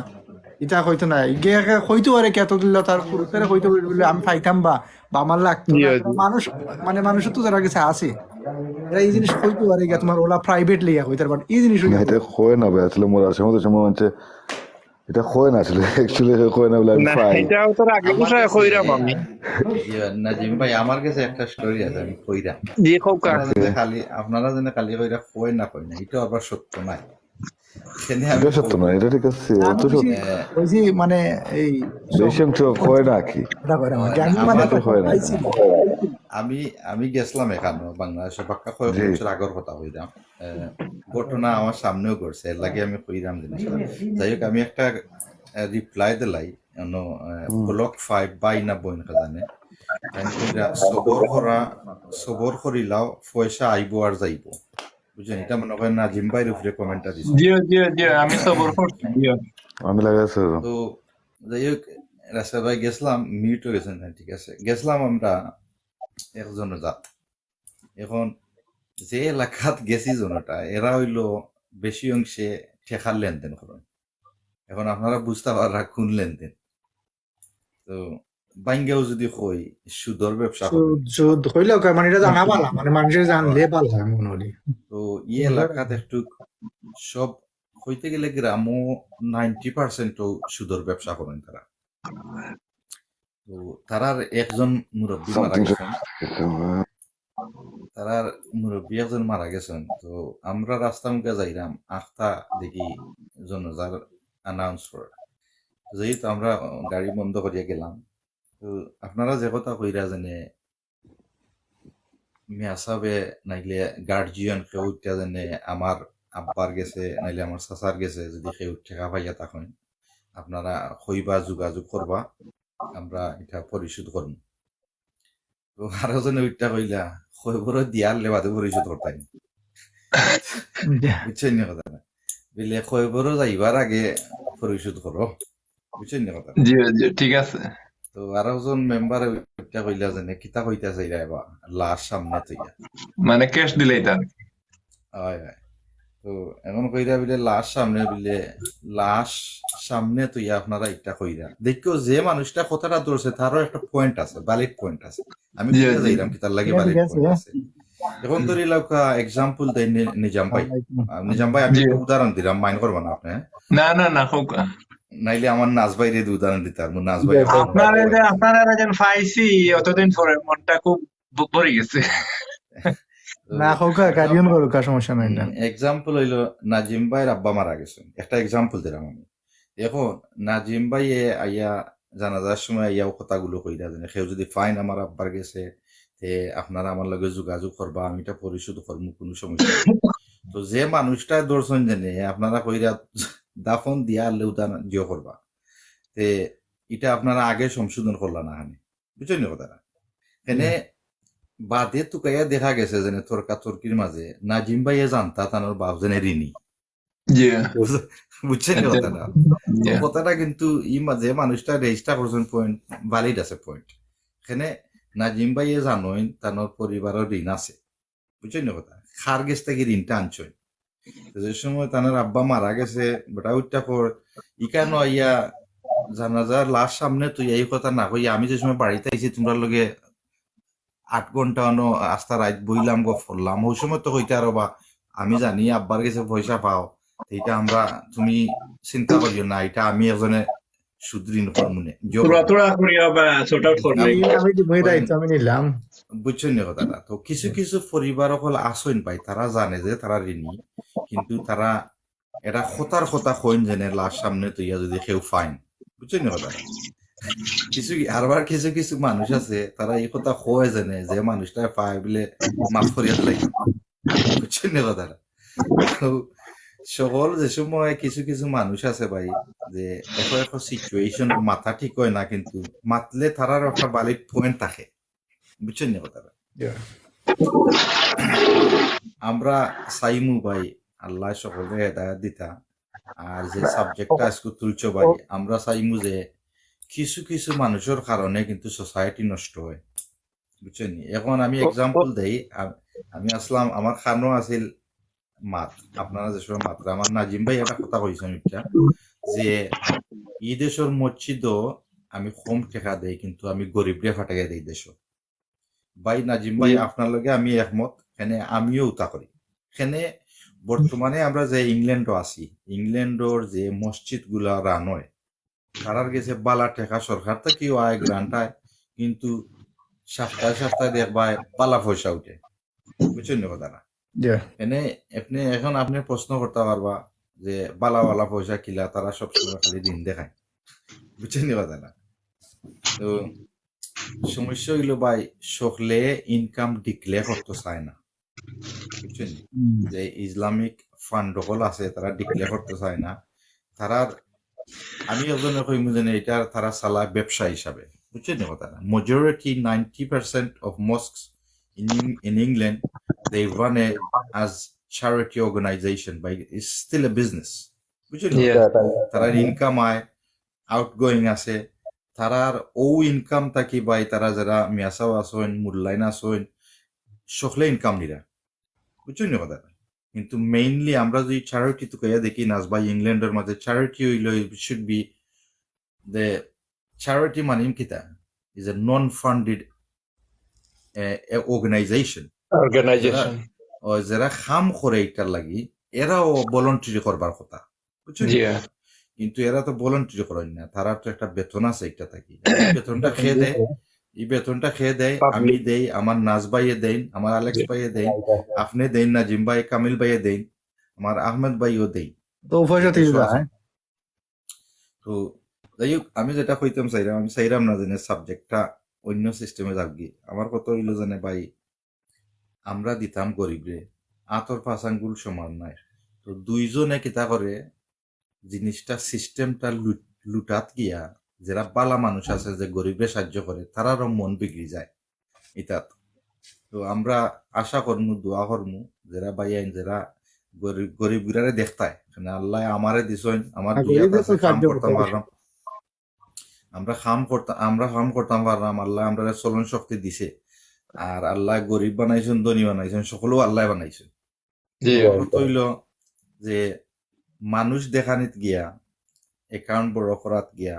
এটা কইতো না। ইগে কইতো আরে কত দিল তার পুরুষেরা কইতো বলে আমি ফাইতাম বা বা আমার লাগতো জি না। জি। মানুষ মানে মানুষের তো যারা কাছে আছে এরা এই জিনিস কইতো আরে তোমার ওলা প্রাইভেট লিয়া কইতার, বাট এই জিনিস না এটা হয় না ভাই, আসলে মোর আসলে মতো সময় মানছে এটা হয় না আসলে, অ্যাকচুয়ালি হয় না বলে আমি না পাই। এটাও তোর আগে আমার বসায় কাছে কইরাম আমি। নাজিম ভাই আমার কাছে একটা স্টোরি আছে, আমি কইরা জি খোকা। আপনারা যেন খালি কইরা কই না এটা আবার সত্য নাই। এখানে আমি এটা সত্য না, এটা ঠিক আছে, অত আমি বেশি সত্য কইছি মানে এই বেশি অংশ হয় না কি, এটা করে আমাকে আমি আমার মানে এটা হয় না। পাইছি। আমি আমি গেছিলাম এখানে বাংলাদেশে পাক্কা কয়েক জি বছর আগর কথা কইরাম। ঘটনা আমার সামনেও ঘটছে, এর লাগে আমি কইরাম জিনিসটা। যাই হোক আমি একটা রিপ্লাই দিলাই ব্লক 5 বাই না বইন জানে কইরা সবর করিলাও পয়সা আইবো আর যাইবো, বুঝছেন? এটা মনে করেন নাজিম ভাইয়ের উপরে কমেন্টটা দিছে। জি জি জি আমি সবর করছি। জি আমি লাগাইছি। তো যাই হোক রাস্তা ভাই গেছিলাম, মিউট হয়ে গেছেন, হ্যাঁ, ঠিক আছে। গেছিলাম আমরা একজন জাত। এখন যে এলাকাত গেছি জনটা এরা হইলো বেশি অংশে ঠেকার লেনদেন করেন। এখন আপনারা বুঝতে পারা কোন লেনদেন। তো বাইঙ্গাও যদি কই সুদর ব্যবসা করেন, যুদ্ধ হইলেও কয় মানে এটা জানা পালা মানে মানুষের জানলে পালা হয় মনে হলি। তো ই এলাকাত একটু সব হইতে গেলে গ্রামও 90% সুদর ব্যবসা করেন তারা। তো তারার একজন মুরব্বী মারা সামথিং গেছেন, তারার মুরব্বী একজন মারা গেছেন। তো আমরা রাস্তা মুখে যাইলাম, আখতা দেখি জনজার অ্যানাউন্স করে, যেহেতু আমরা গাড়ি বন্ধ করিয়া গেলাম। তো আপনারা যে কথা কইরা জানে মিয়া সাহেবে নাইলে গার্জিয়ান কেউ উঠা জানে আমার আব্বার গেছে নাইলে আমার চাচার গেছে, যদি কেউ ঠেকা পাইয়া তখন আপনারা কইবা যোগাযোগ করবা, আমরা এটা পরিশোধ করব। তো আরো জনে উঠা কইলা খবর দিয়ার লেবাদে পরিশোধ করতাই, বুঝছেন না কথা? বলে খবর যাইবার আগে পরিশোধ করো, বুঝছেন না কথা? জি জি ঠিক আছে। তো আরো জন মেম্বার উঠা কইলা জানে কিতা কইতা চাইরা এবার লাশ সামনে তৈয়া, মানে ক্যাশ দিলেই তার। হয় হয়। তো এমন কইরা বিলে লাশ সামনে বিলে লাশ সামনে তৈয়া আপনারা একটা কইরা দেখো যে মানুষটা কথাটা ধরছে তারও একটা পয়েন্ট আছে, ভ্যালিড পয়েন্ট আছে। আমি জি কইয়া জি যাইলাম কি তার লাগে ঠিক ভ্যালিড আছে। পয়েন্ট আছে। এখন ধরি লাউকা এক্সাম্পল দেই নিজাম ভাই। নিজাম ভাই আমি জি। একটা উদাহরণ দিলাম, মাইন্ড করবা না আপনি? না না না খোকা। নাইলে আমার নাচ বাইরে উদাহরণ দিতে পারবো, নাচ ভাই আপনারা যেন পাইছি অতদিন পরে মনটা খুব ভরে গেছে। না হোক কারিয়ন করুক সমস্যা নাই না। এক্সাম্পল হইলো নাজিম ভাইয়ের আব্বা মারা গেছেন, একটা এক্সাম্পল দিলাম আমি। এখন নাজিম ভাই আইয়া জানাজার সময় আইয়াও কথাগুলো কইরা জানে কেউ যদি ফাইন আমার আব্বার গেছে তে আপনারা আমার লগে যোগাযোগ করবা, আমি এটা পরিশোধ করবো, কোনো সমস্যা নেই। তো যে মানুষটা দর্শন জানে আপনারা কইরা দাফন দিয়া লেউদান জিও করবা, তে এটা আপনারা আগে সংশোধন করলা না হানি, বুঝছেন না কথাটা? এনে বাদে তুকাইয়া দেখা গেছে যে তর্কাতর্কির মাঝে নাজিম ভাইয়ে জানতা তানোর বাপ জেনে ঋণী, জি বুঝছেন না কথাটা? তো কথাটা কিন্তু যে মানুষটা রেজিস্টার করছেন পয়েন্ট ভ্যালিড আছে পয়েন্ট। এখানে নাজিম ভাইয়ে জানোই তানোর পরিবারের ঋণ আছে, বুঝছেন না কথা? খার গেছ থেকে ঋণটা আনছই। তো যে সময় তার আব্বা মারা গেছে বেটা উঠটা পর ইকানো আইয়া জানাজার লাশ সামনে তুই এই কথা না কই আমি যে সময় বাড়িতে আইছি তোমরা লগে 8 ঘন্টা অন আস্তা রাত বইলাম গো ফরলাম ওই সময় তো কইতে আরো বা আমি জানি আব্বার কাছে পয়সা পাও এটা আমরা তুমি চিন্তা করিও না এটা আমি এজনে সুদৃঢ় কর্মনে তোরা তোরা করিয়া বা সর্ট আউট করলাই আমি দিবই দায়িত্ব আমি নিলাম। বুঝছেন না কথাটা তো কিছু কিছু পরিবার হল আসইন পাই তারা জানে যে তারা ঋণী কিন্তু তারা এটা হতার কথা কইন জেনে লাশ সামনে তুইয়া যদি কেউ ফাইন বুঝছেন না কথাটা আরবার কিছু কিছু মানুষ আছে তারা এই কথা কয় জেনে যে মানুষটা পায় বলে মাফ করিয়া লাগে বুঝছেন না কথাটা তো সকল যে সময় কিছু কিছু মানুষ আছে ভাই যে এখন এখন সিচুয়েশন মাথা ঠিক হয় না কিন্তু মাতলে তারার একটা ভালিড পয়েন্ট থাকে বুঝছেন না কথাটা আমরা চাইমু ভাই আল্লাহ সকলে হেদায়ত দিতা আর যে সাবজেক্টটা আজকে তুলছো ভাই আমরা চাইমু যে কিছু কিছু মানুষের কারণে কিন্তু সোসাইটি নষ্ট হয় বুঝছেন নি? এখন আমি এক্সাম্পল দেই আমি আসলাম আমার খানো আছিল মাত আপনারা যে সময় মাত্রা আমার নাজিম ভাই একটা কথা কইছেন এটা যে এই দেশের মসজিদও আমি কম টাকা দেই কিন্তু আমি গরিবরে ফাটাইয়া দেই দেশ ভাই নাজিম ভাই আপনার লগে আমি একমত এখানে আমিও উতা করি এখানে বর্তমানে আমরা যে ইংল্যান্ডও আছি ইংল্যান্ডর যে মসজিদ গুলা রান হয় তারার গেছে বালা টেকা সরকার থেকেও আয় গ্রান্ট আয় কিন্তু সপ্তাহে সপ্তাহে দেখবা বালা পয়সা উঠে বুঝছেন না কথাটা এনে আপনি এখন আপনি প্রশ্ন করতে পারবা যে বালা বালা পয়সা কিলা তারা সবসময় খালি দিন দেখায় বুঝছেন না কথাটা তো সমস্যা হইলো ভাই সকলে ইনকাম ডিক্লেয়ার করতে চায় না বুঝছেন যে ইসলামিক ফান্ড হল আছে তারা ডিক্লেয়ার করতে চায় না তারার আমি একজনে কইমু যে এটা তারা চালায় ব্যবসা হিসাবে বুঝছেন না কথা majority 90% of mosques in England they run it as charity organization but it's still a business বুঝছেন তারা ইনকাম আয় আউটগোয়িং আছে তারার ও ইনকাম থাকি বাই তারা যারা মিয়াসাও আসেন মূল্যায়ন আসেন সকলে ইনকাম নিরা বুঝছেন না কথা কিন্তু মেইনলি আমরা যদি চ্যারিটি তো কইয়া দেখি নাজ ভাই ইংল্যান্ডের মাঝে চ্যারিটি হইল শুড বি দ্য চ্যারিটি মানে কিতা is a non funded organisation যারা খাম করে এটার লাগি এরাও ভলান্টারি করবার কথা বুঝছেন কিন্তু এরা তো ভলান্টারি করেন না তারা তো একটা বেতন আছে এটা থাকি বেতনটা খেয়ে দেয় এই বেতনটা খেয়ে দেয় আমি দেই আমার নাজ ভাইয়ে দেন আমার আলেক্স ভাইয়ে দেন আপনি দেন নাজিম ভাই কামিল ভাইয়ে দেন আমার আহমেদ ভাইও দেই তো পয়সা থেকে যায় তো যাই হোক আমি যেটা কইতাম চাইলাম আমি চাইলাম না জানে সাবজেক্টটা অন্য সিস্টেমে যাবি আমার কত হইলো জানে ভাই আমরা দিতাম গরিবরে আতর পাঁচ আঙ্গুল সমান নাই তো দুইজনে কিতা করে জিনিসটা সিস্টেমটা লুটাত গিয়া যারা বালা মানুষ আছে যে গরিবের সাহায্য করে তারারও মন বিগড়ি যায় ইতাত তো আমরা আশা করমু দোয়া করমু যারা বাইয়াইন যারা গরিব গুলারে দেখতায় আল্লাহ আমারে দিছেন আমার কাম করতাম পারলাম আমরা কাম করতাম পারলাম আল্লাহ আমরা চলন শক্তি দিছে আর আল্লাহ গরিব বানাইছেন ধনী বানাইছেন সকলেও আল্লাহ বানাইছেন হইল যে মানুষ দেখানিত গিয়া একাউন্ট বড় করাত গিয়া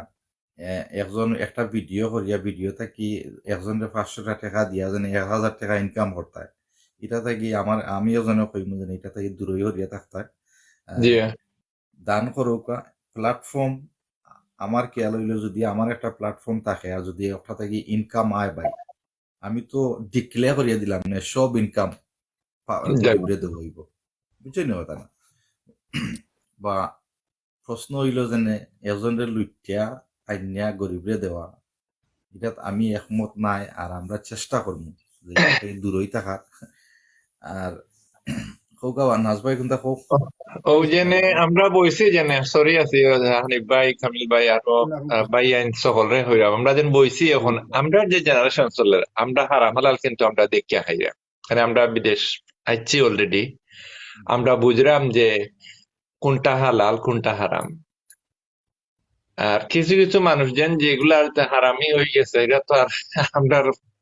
একজন একটা ভিডিও করিয়া ভিডিও থাকি একজনের 500 টাকা দিয়া যেন 1000 টাকা ইনকাম করতায় এটা থাকি আমি একজনে কইমু যেন এটা থাকি দূরই হরিয়া থাকতায় দান করুকা প্ল্যাটফর্ম আমার খেয়াল হইলো যদি আমার একটা প্ল্যাটফর্ম থাকে আর যদি একটা থাকি ইনকাম আয় ভাই আমি তো ডিক্লেয়ার করিয়া দিলাম না সব ইনকাম দেব হইব বুঝছেন না কথা না বা প্রশ্ন হইল যেনে এজনের লুটিয়া আইনিয়া গরিবরে দেওয়া এটা আমি একমত নাই আর আমরা চেষ্টা করবো যে দূরই থাকা আর খৌকা নাজ ভাই কোনটা খৌ ও জেনে আমরা বইছি জেনে সরি আছি হানিফ ভাই কামিল ভাই আর ভাই আইন সকলরে হইরা আমরা যেন বইছি এখন আমরা যে জেনারেশন চলে আমরা হারাম হালাল কিন্তু আমরা দেখিয়া খাইয়া মানে আমরা বিদেশ আইছি অলরেডি আমরা বুঝলাম যে কোনটা হালাল কোনটা হারাম আর কিছু কিছু মানুষ যেগুলা হারামি হয়ে গেছে এটা তো আর আমরা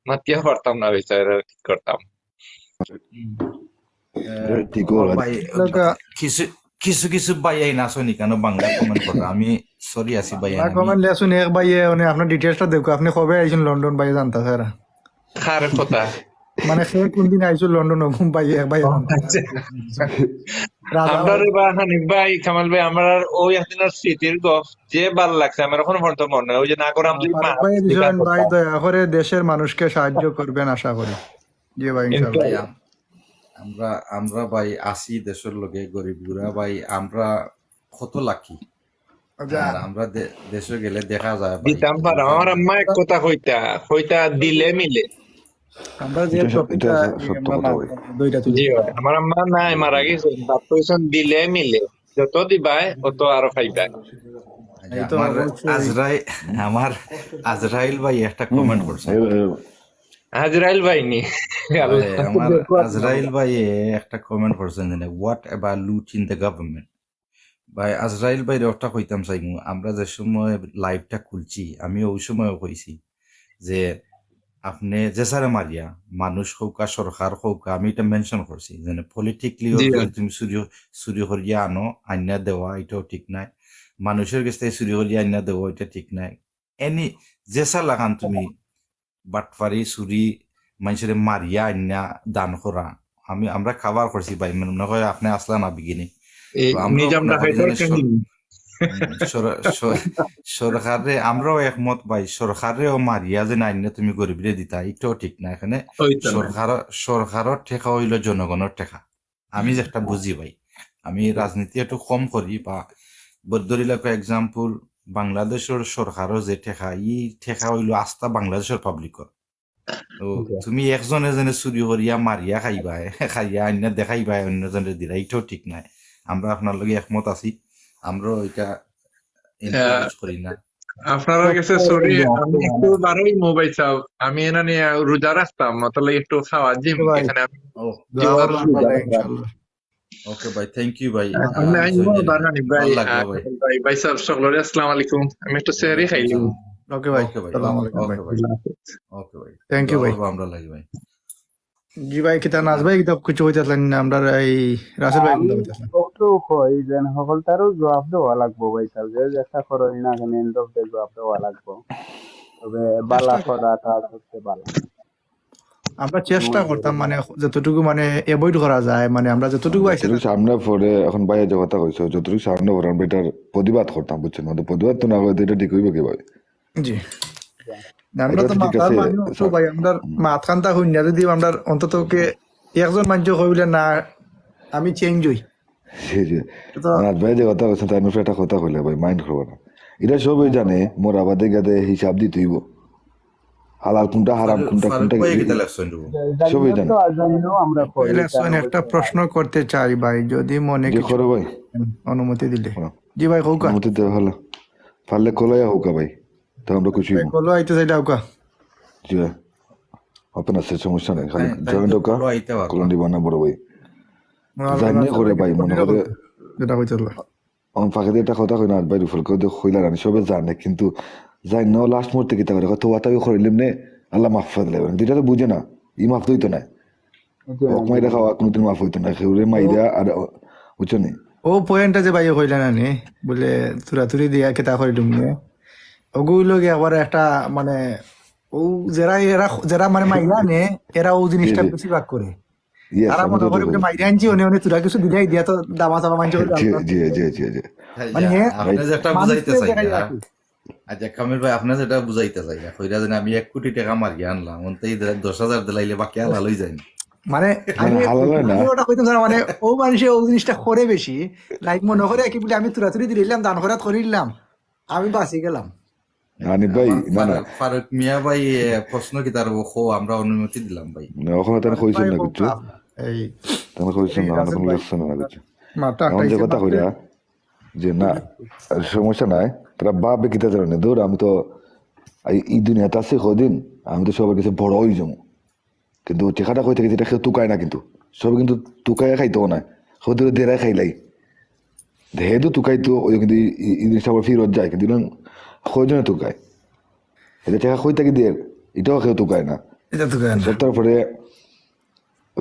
মাতিয়া পারতাম না বিচার ঠিক করতাম ঠিকও হলো। ভাই লোকা- কিছু কিছু কিছু ভাই এই নাচনি কেন বাংলা কমেন্ট করা আমি সরি আছি ভাই না কমেন্ট লেসুন এক ভাইয়ে মানে আপনার ডিটেলসটা দেখো আপনি কবে আইছেন লন্ডন ভাইয়ে জানতা স্যার খার কথা মানে সে কোনদিন আইছো লন্ডন ওগুম ভাইয়ে এক ভাইয়ে জানতা রাজা আমরা বা হানিফ ভাই কামাল ভাই আমার ওই একদিনের স্মৃতির গপ যে ভাল লাগছে আমার এখন পর্যন্ত মনে হয় ওই যে না করে আমি ফারুক ভাই দিছেন ভাই দয়া করে দেশের মানুষকে সাহায্য করবেন আশা করি জি ভাই ইনশাআল্লাহ ভাই আমরা আমরা ভাই আসি দেশের লগে গরিব গুড়া ভাই আমরা কত লাকি আর আমরা দেশে গেলে দেখা যায় ভাই দিতাম পারা আমার আম্মা এক কথা কইতা দিলে মিলে আমরা যে এটা টপিকটা সত্য আমরা কথা ভাই। দুইটা তুলি জি ভাই, আমার আম্মা নাই মারা গেছে বাপ কইছেন দিলে মিলে যত দিবাই অত আরো খাইবাই এই তো আমার অবশ্যই। আমার আজরাইল ভাই একটা কমেন্ট করছে হাজরাইল ভাই নি আমার আজরাইল ভাই একটা কমেন্ট করছেন যে হোয়াট অ্যাবাউট লুট ইন দ্য গভর্নমেন্ট ভাই আজরাইল ভাই একটা কইতাম চাইমু আমরা যে সময় লাইভটা খুলছি আমি ওই সময় কইছি যে আপনি যে সারে মারিয়া মানুষ হৌকা সরকার হৌকা আমি এটা মেনশন করছি যে পলিটিক্যালি জি। তুমি চুরি করিয়া আনো আইনা দেওয়া এটাও ঠিক নাই মানুষের কাছ থেকে চুরি করিয়া আইনা দেওয়া এটা ঠিক নাই এনি জেসা লাগান তুমি বাটফারি চুরি মানুষের মারিয়া আইনা দান করা আমরা খাবার করছি ভাই মনে হয় আপনি আসলা না বিগিনি তো আমরাও নিজাম মনে করি ডাকাইতে যে সরকারে আমরাও একমত ভাই সরকারেও মারিয়া যে আইনে তুমি গরিবরে দিতা এটাও ঠিক না এখানে সরকারের ঠেকা হইল জনগণের ঠেকা আমি যে একটা বুঝি ভাই আমি রাজনীতি একটু কম করি বা বদরিলাকে এক্সাম্পল বাংলাদেশের সরকারও যে ঠেকা ই ঠেকা হইল আস্থা বাংলাদেশের পাবলিকর তো তুমি একজন এজনে চুরি করিয়া মারিয়া খাইয়া অন্য দেখাইবা অন্যজনের দিলা এটাও ঠিক নাই আমরা আপনার লগে একমত আছি আমরাও এটা encourage করি না আপনার কাছে সরি আমি একটু বারোই মোবাইল চাও আমি এনা নিয়ে রোজা রাখতাম তাহলে একটু খাওয়া জিম ভাই। এখানে দোয়া করবেন ভাই, ইনশাআল্লাহ। ওকে ভাই থ্যাংক ইউ ভাই আমি আইবো বারহানি ভাই ভালো লাগলো ভাই ভাই ভাই সাহেব সকলের আসসালামু আলাইকুম আমি একটু সেরি খাইলাম ওকে ভাই ওকে ভাই আসসালামু আলাইকুম ভাই ওকে ভাই ওকে ভাই Thank you ভাই। দোয়া করবো আমরা লাগি ভাই জি ভাই কিতা নাচ ভাই কিতা কিছু হইতাছেন না আমরা এই রাসেল ভাই কিতা হইতাছেন একটু কই যেন সকলটারও জবাব দেওয়া লাগবো ভাই সাহেব যে চেষ্টা করো না কেন এন্ড অফ দ্য জবাব দেওয়া লাগবো তবে বালা করাটা করতে পারলাম আমরা চেষ্টা করতাম মানে যতটুকু মানে অ্যাভয়েড করা যায় মানে আমরা যতটুকু আইছে যতটুকু সামনে পড়ে এখন বাইরে যে কথা কইছো যতটুকু সামনে পড়ে আমরা এটার প্রতিবাদ করতাম বুঝছেন আমাদের প্রতিবাদ তো না করে এটা ঠিক হইবে কিভাবে জি আমরা তো এটা ঠিক মাথার আছে, মানুষ তো স্যার। ভাই আমরা মাথানটা হইনা যদি আমরা অন্তত কে একজন মানুষ কইলে না আমি চেঞ্জ হই জি জি তো আর ভাই যে কথা কইছেন তাই অনুসারে একটা কথা কইলে ভাই মাইন্ড করবো না এটা সবই জানে মোর আবাদে গাদে হিসাব দিতে হইব হালাল কোনটা হারাম কোনটা ফারুক কোনটা ভাই কিতা লাগছেন দিব সবই জানে। তো আজন্য আমরা কই ইলেকশন একটা প্রশ্ন করতে চাই ভাই যদি মনে যে কিছু করো ভাই অনুমতি দিলে হ্যাঁ। জি ভাই হোক অনুমতি দেওয়া ভালো পারলে কলাই হোক ভাই তো আমরা খুশি হইব বলো আইতে চাইলে হোক জি ভাই আপনার সে সমস্যা নেই খালি তাই তো জয়েন্ট হোক বলো আইতে পারবো। কলন দিব না বড় ভাই জানি করে ভাই মনে করে যেটা কইছিল আমার ফাঁকে দিয়ে একটা কথা কই না ভাই রুফল করে কইলা আমি সবে জানে কিন্তু যাই না লাস্ট মুহূর্তে কিতা করে তো ওয়াতাবি করিলাম নে আল্লাহ মাফ করে দিলেন যেটা তো বুঝে না ই মাফ হইতো না মাইরা খাওয়া কোনোদিন মাফ হইতো না খেউরে মাইরা আর বুঝছো নি ও পয়েন্টটা যে ভাই কইলা না নে বলে তুরাতুরি দিয়া কেতা করে ডুমনে ওগুলো গিয়ে আবার একটা মানে ও যারা মানে মাইলা নে এরা ও জিনিসটা জি, জি। বেশিরভাগ করে ইয়েস তারা আমি মনে তো করে বলে মাইরা আনছি অনে তোরা কিছু দিলাই দিয়া তো দামা চামা মানছে জি জি জি জি জি মানে আপনি যেটা বুঝাইতে মানুষকে চাই দেখাই রাখি। আচ্ছা কামিল ভাই আপনি যেটা বুঝাইতে চাই কইরা যেন আমি 1 কোটি টাকা মারিয়ে আনলাম অন্তই 10,000 দিলাইলে বাকি আলা লই যাই মানে আমি হালাল হয় না। আমি ওটা কইতাম স্যার মানে ও মানুষে ও জিনিসটা করে বেশি লাইক মনে করে কি বলে আমি তুরাতুরি দিলাম দান করাত করিলাম আমি বাঁচি গেলাম হানিফ ভাই না না ফারুক মিয়া ভাই প্রশ্ন কি তার খো আমরা অনুমতি দিলাম ভাই ওখানে তারা কইছেন না কিছু এই তারা কইছেন না রাসেল কোনো ভাই। লেখছেন না কিছু মাথা এখন যে কথা কইরা যে না সমস্যা নাই তারা বাপে কিতা জানে দূর আমি তো এই দুনিয়াতে আছি কদিন আমি তো সবার কাছে বড় হয়ে যাবো কিন্তু টেকাটা কই থেকে যেটা কেউ তুকায় না কিন্তু সব কিন্তু তুকায় খাইতেও না সব দেরাই খাইলাই দেহেদু তুকাইতো ওই কিন্তু এই জিনিসটা আবার ফিরত যায় কিন্তু কয়জনে তুকায় এটা টেকা কই থেকে দিয়ে এটাও কেউ তুকায় না এটা তো কেন সপ্তাহ পরে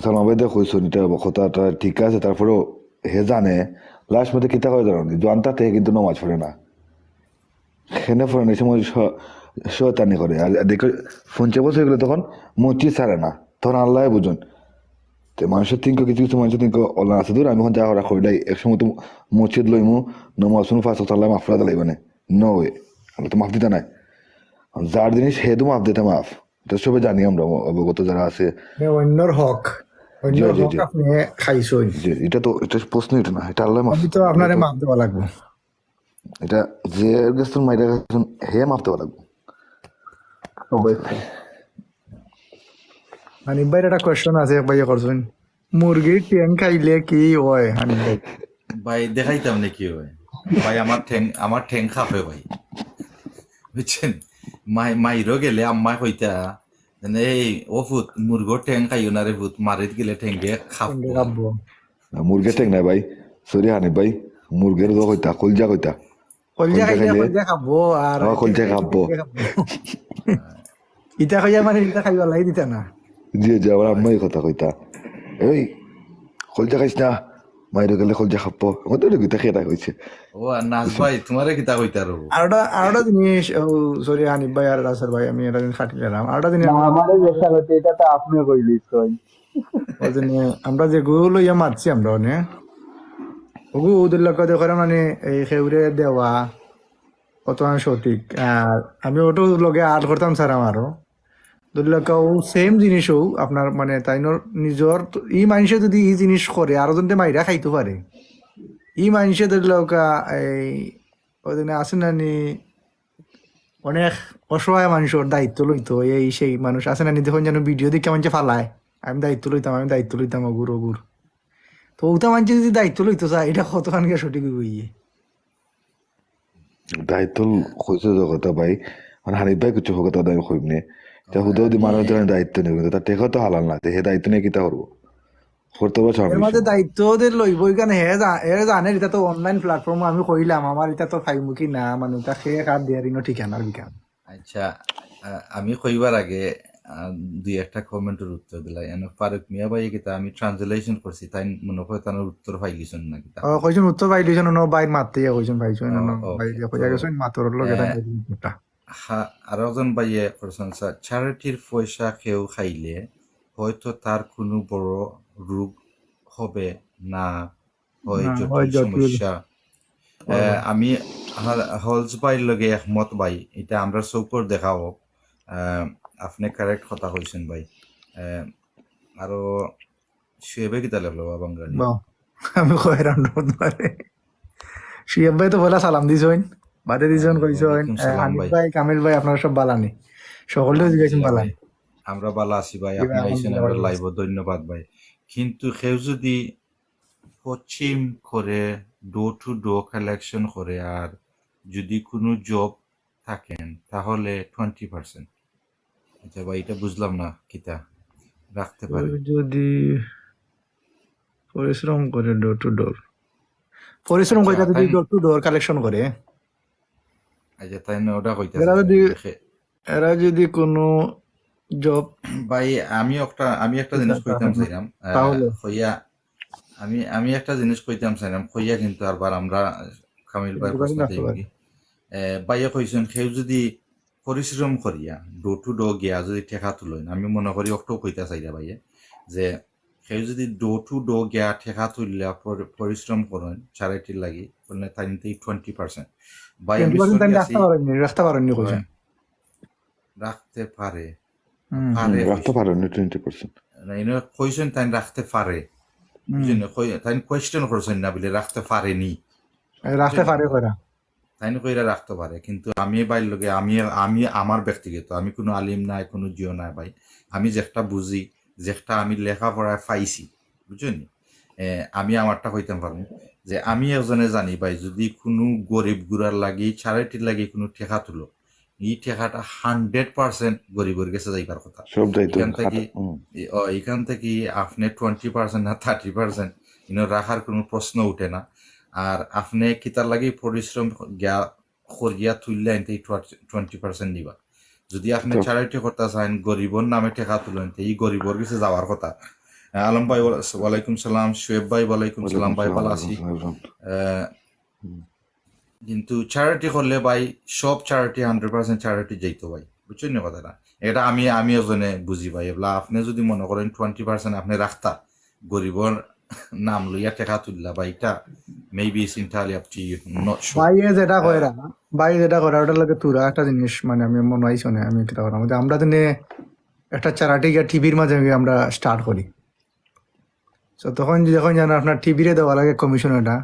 সালমান ভাই দেখ কইছো এটা কথাটা ঠিক আছে, তারপরেও হে জানে লাস্ট মধ্যে কিতা করে জানো জোয়ানটা থেকে কিন্তু নমাজ পড়ে না, সেনে পড়ে না, এই সময় শয়তানি করে। আর দেখো পঞ্চাশ বছর গেলে তখন মসজিদ ছাড়ে না, তখন আল্লাহ বুঝুন। তো মানুষের তিনকো কিছু কিছু মানুষের তিনকো অল্লাহ আছে দূর, আমি এখন যা করা করিলাই একসময় তো মসজিদ লইমু নমাজ শুনু ফার্স্ট আল্লাহ মাফ করা লাগবে না, নো ওয়ে, আল্লাহ তো মাফ দিতে নাই। যার জিনিস হে তো মাফ দিতে মাফ, তো সবাই জানি আমরা অবগত যারা আছে। অন্যর হক, জি অন্যর জি হক জি আপনি খাইছই, জি, এটা তো এটা প্রশ্ন, এটা না, এটা আল্লাহ মাফ, আমি তো এটা আপনারে তো মাপ দেওয়া লাগবো। এটা যে গেছেন মাইরা গেছেন হে মাফ দেওয়া লাগবে। অবশ্যই। হানিফ ভাইয়ের একটা কোয়েশ্চন আছে, ভাইয়া করছেন মুরগির ট্যাং খাইলে কি হয় হানিফ ভাই? ভাই দেখাইতাম নাকি হয় ভাই, আমার ঠ্যাং খাপে ভাই, বুঝছেন? মাইরও গেলে আম্মা কইতা মানে এই ও ফুত মুরগোর ঠ্যাং খাইও না রে ফুত, মারিত গেলে ঠ্যাঙ্গে সঙ্গে খাপবো। খাবো মুরগের ঠেক নাই ভাই, সরি হানিফ ভাই, মুরগের তো কইতা কলজা কইতা, কলজা কলজা খাইলে খাইলে কলজা খাবো আর আমার ট্যাং কলজা খাইলে খাবো। ট্যাঙ্গে খাবো। ইটা খাইয়া মানে ইটা খাইবা লাই দিতা না। জি জি, আমার আম্মাই কথা কইতা এই কলজা খাইস না, মাইরে গেলে কলজা খাবো, আমার তো গীতা খেয়ে কইছে। ও আর নাচ ভাই তোমারে কিতা কইতা রবো? আরোটা জিনিস, সরি হানিফ ভাই আর রাসেল ভাই, আমি এটা জিনিস খাটি গেলাম। আরোটা জিনিস না আমারে যেটা হচ্ছে এটা তো আপনি কইলিস কই। ওই জন্য আমরা যেগুলো ইয়া মারছি আমরা অনেক ওগু ওদের লোক দেখো মানে এই খেউরে দেওয়া কত সঠিক। আর আমি ওটা লগে আর্ট করতাম স্যার আমারও দুর্লকাও সেম জিনিসও আপনার মানে তাই নিজর ই মানুষে যদি ই জিনিস করে আরো জনতে মাইরা খাইতে পারে, ই মানুষে দুর্লকা এই ওদিনে আছে না নি অনেক অসহায় মানুষের দায়িত্ব লইতো, এই সেই মানুষ আছে না নি দেখুন যেন ভিডিও দেখে মানুষে ফালায় আমি দায়িত্ব লইতাম অগুর অগুর। তো ওটা মানুষ যদি দায়িত্ব লইতো চায় এটা কতখানকে সঠিক হইয়ে দায়িত্ব কইছে যে কথা ভাই, মানে হানিফ ভাই কিছু কথা আমি কইবনে, তা হুদা হুদি মানুষ দায়িত্ব নেবে, কিন্তু তার টেকা তো হালাল না, হে দায়িত্ব নিয়ে কিতা করবো, করতে পারছো এর আমি মাঝে দায়িত্ব ওদের লইব কেন হে জানে এটা তো অনলাইন প্ল্যাটফর্ম আমি কইলাম আমার এটা তো ফাইমুখী না মানে তা খেয়ে কার দেয়ার ঠিকানার বিকান। আচ্ছা, আমি কইবার আগে দুই একটা কমেন্টের উত্তর দিলাই। ফারুক মিয়া ভাই কিতা আমি ট্রান্সলেশন করছি, তাই মনে হয় তার উত্তর পাই গেছেন না কিতা? কইছেন উত্তর পাইলিছেন ন বাইর মারতে কইছেন ভাইছেন ভাই ওকে, কইয়া গেছেন মাতর লগে তা আরো একজন ভাইয়ে করছেন স্যার, চ্যারিটির পয়সা কেউ খাইলে হয়তো তার কোনো বড় রোগ হবে না, হয় না হয় জটিল জটিল সমস্যা। আমি হলস ভাইর লগে একমত ভাই, এটা আমরা চৌকর দেখাও। আপনি কারেক্ট কথা কইছেন ভাই। আরো শুয়েবে কিতা লাগলো বাঙালি? বাহ আমি কইরাম ধরে শিয়াব ভাই তো বলা সালাম দিছেন বাদে দিছেন কইছেন ওয়ালাইকুম সালাম হানিফ ভাই। ভাই কামিল ভাই আপনারা সব বালানি সকলেও জিজ্ঞাসেন আলহামদুলিল্লাহ ভাই, বালানি। আমরা ভালো আছি ভাই, আপনি আইসেন আমরা লাইভ, ধন্যবাদ ভাই। কিন্তু কেউ যদি পশ্চিম করে ডোর টু ডোর কালেকশন করে আর যদি কোনো জব থাকেন তাহলে 20%। আচ্ছা ভাই, এটা বুঝলাম না কিতা রাখতে পারে? যদি পরিশ্রম করে ডোর টু ডোর পরিশ্রম করে যদি ডোর টু ডোর কালেকশন করে আচ্ছা, তাই না ওটা কইতা এরা যদি কোনো জব ভাই। আমি একটা জিনিস কইতাম চাইলাম, তাহলে হইয়া আমি একটা জিনিস কইতাম চাইলাম হইয়া, কিন্তু আবার আমরা কামিল ভাই প্রশ্ন দিই ভাইয়া কইছেন কেউ যদি পরিশ্রম করিয়া ডোর টু ডোর গিয়া যদি ঠেকা তুলেন, আমি মনে করি অক্টো কইতা চাইরা ভাইয়া যে কেউ যদি ডোর টু ডোর গিয়া ঠেকা তুললা পরিশ্রম করেন চ্যারিটির লাগি বললে তাই 20%। ভাই আমি রাখতে পারেননি কইছেন রাখতে পারে, রাখতে পারেন 20%, কইছেন তাই রাখতে পারে, বুঝলেন? তাই কোয়েশ্চেন করছেন না বলে রাখতে পারেনি, রাখতে পারে কইরা তাই না কইরা রাখতে পারে। কিন্তু আমি বাইর লগে আমি আমার ব্যক্তিগত, আমি কোনো আলিম নাই, কোনো জিও নাই ভাই, আমি যেটা বুঝি, যেটা আমি লেখাপড়ায় পাইছি, বুঝছেন? আমি আমারটা কইতাম পারবো যে আমি একজনে জানি ভাই, যদি কোনো গরিব গুড়ার লাগি চ্যারিটির লাগি কোনো ঠেকা তুলো, এই ঠেকাটা 100% গরিবের কাছে যাইবার কথা। সব দায়িত্ব এখান থেকে আপনি 20% না 30% রাখার কোনো প্রশ্ন উঠে না। আর আপনি কিতার লাগি পরিশ্রম করিয়া তুললে 20% নিবা। যদি আপনি চ্যারিটি করতে চান, গরিবর নামে ঠেকা তুলেন, এই গরিবর কাছে যাওয়ার কথা। আলম ভাই ওয়ালাইকুম সালাম, শুয়েব ভাই ওয়ালাইকুম সালাম, ওয়ালাইকুম ভাই সালাম, ভালো ওয়ালাইকুম আছি। সালাম। আহ, কিন্তু চ্যারিটি করলে ভাই সব চ্যারিটি 100% চ্যারিটি যাইতো ভাই, বুঝছেন না কথাটা? এটা আমি ওজনে বুঝি ভাই। এগুলা আপনি যদি মনে করেন 20% আপনি রাখতা গরিবর নাম লইয়া টেকা তুললা ভাই, এটা maybe it's entirely up to you, not sure. বাইরে যেটা কইরা বাইরে যেটা করা ওটার লগে তুরা একটা জিনিস মানে আমি মনে হইছে না আমি কিতা করাম যে আমরা দিনে একটা চ্যারিটি গিয়া টিভির মাঝে গিয়ে আমরা স্টার্ট করি। তো তখন যখন জানো আপনার টিভিরে দেওয়া লাগে কমিশন, এটা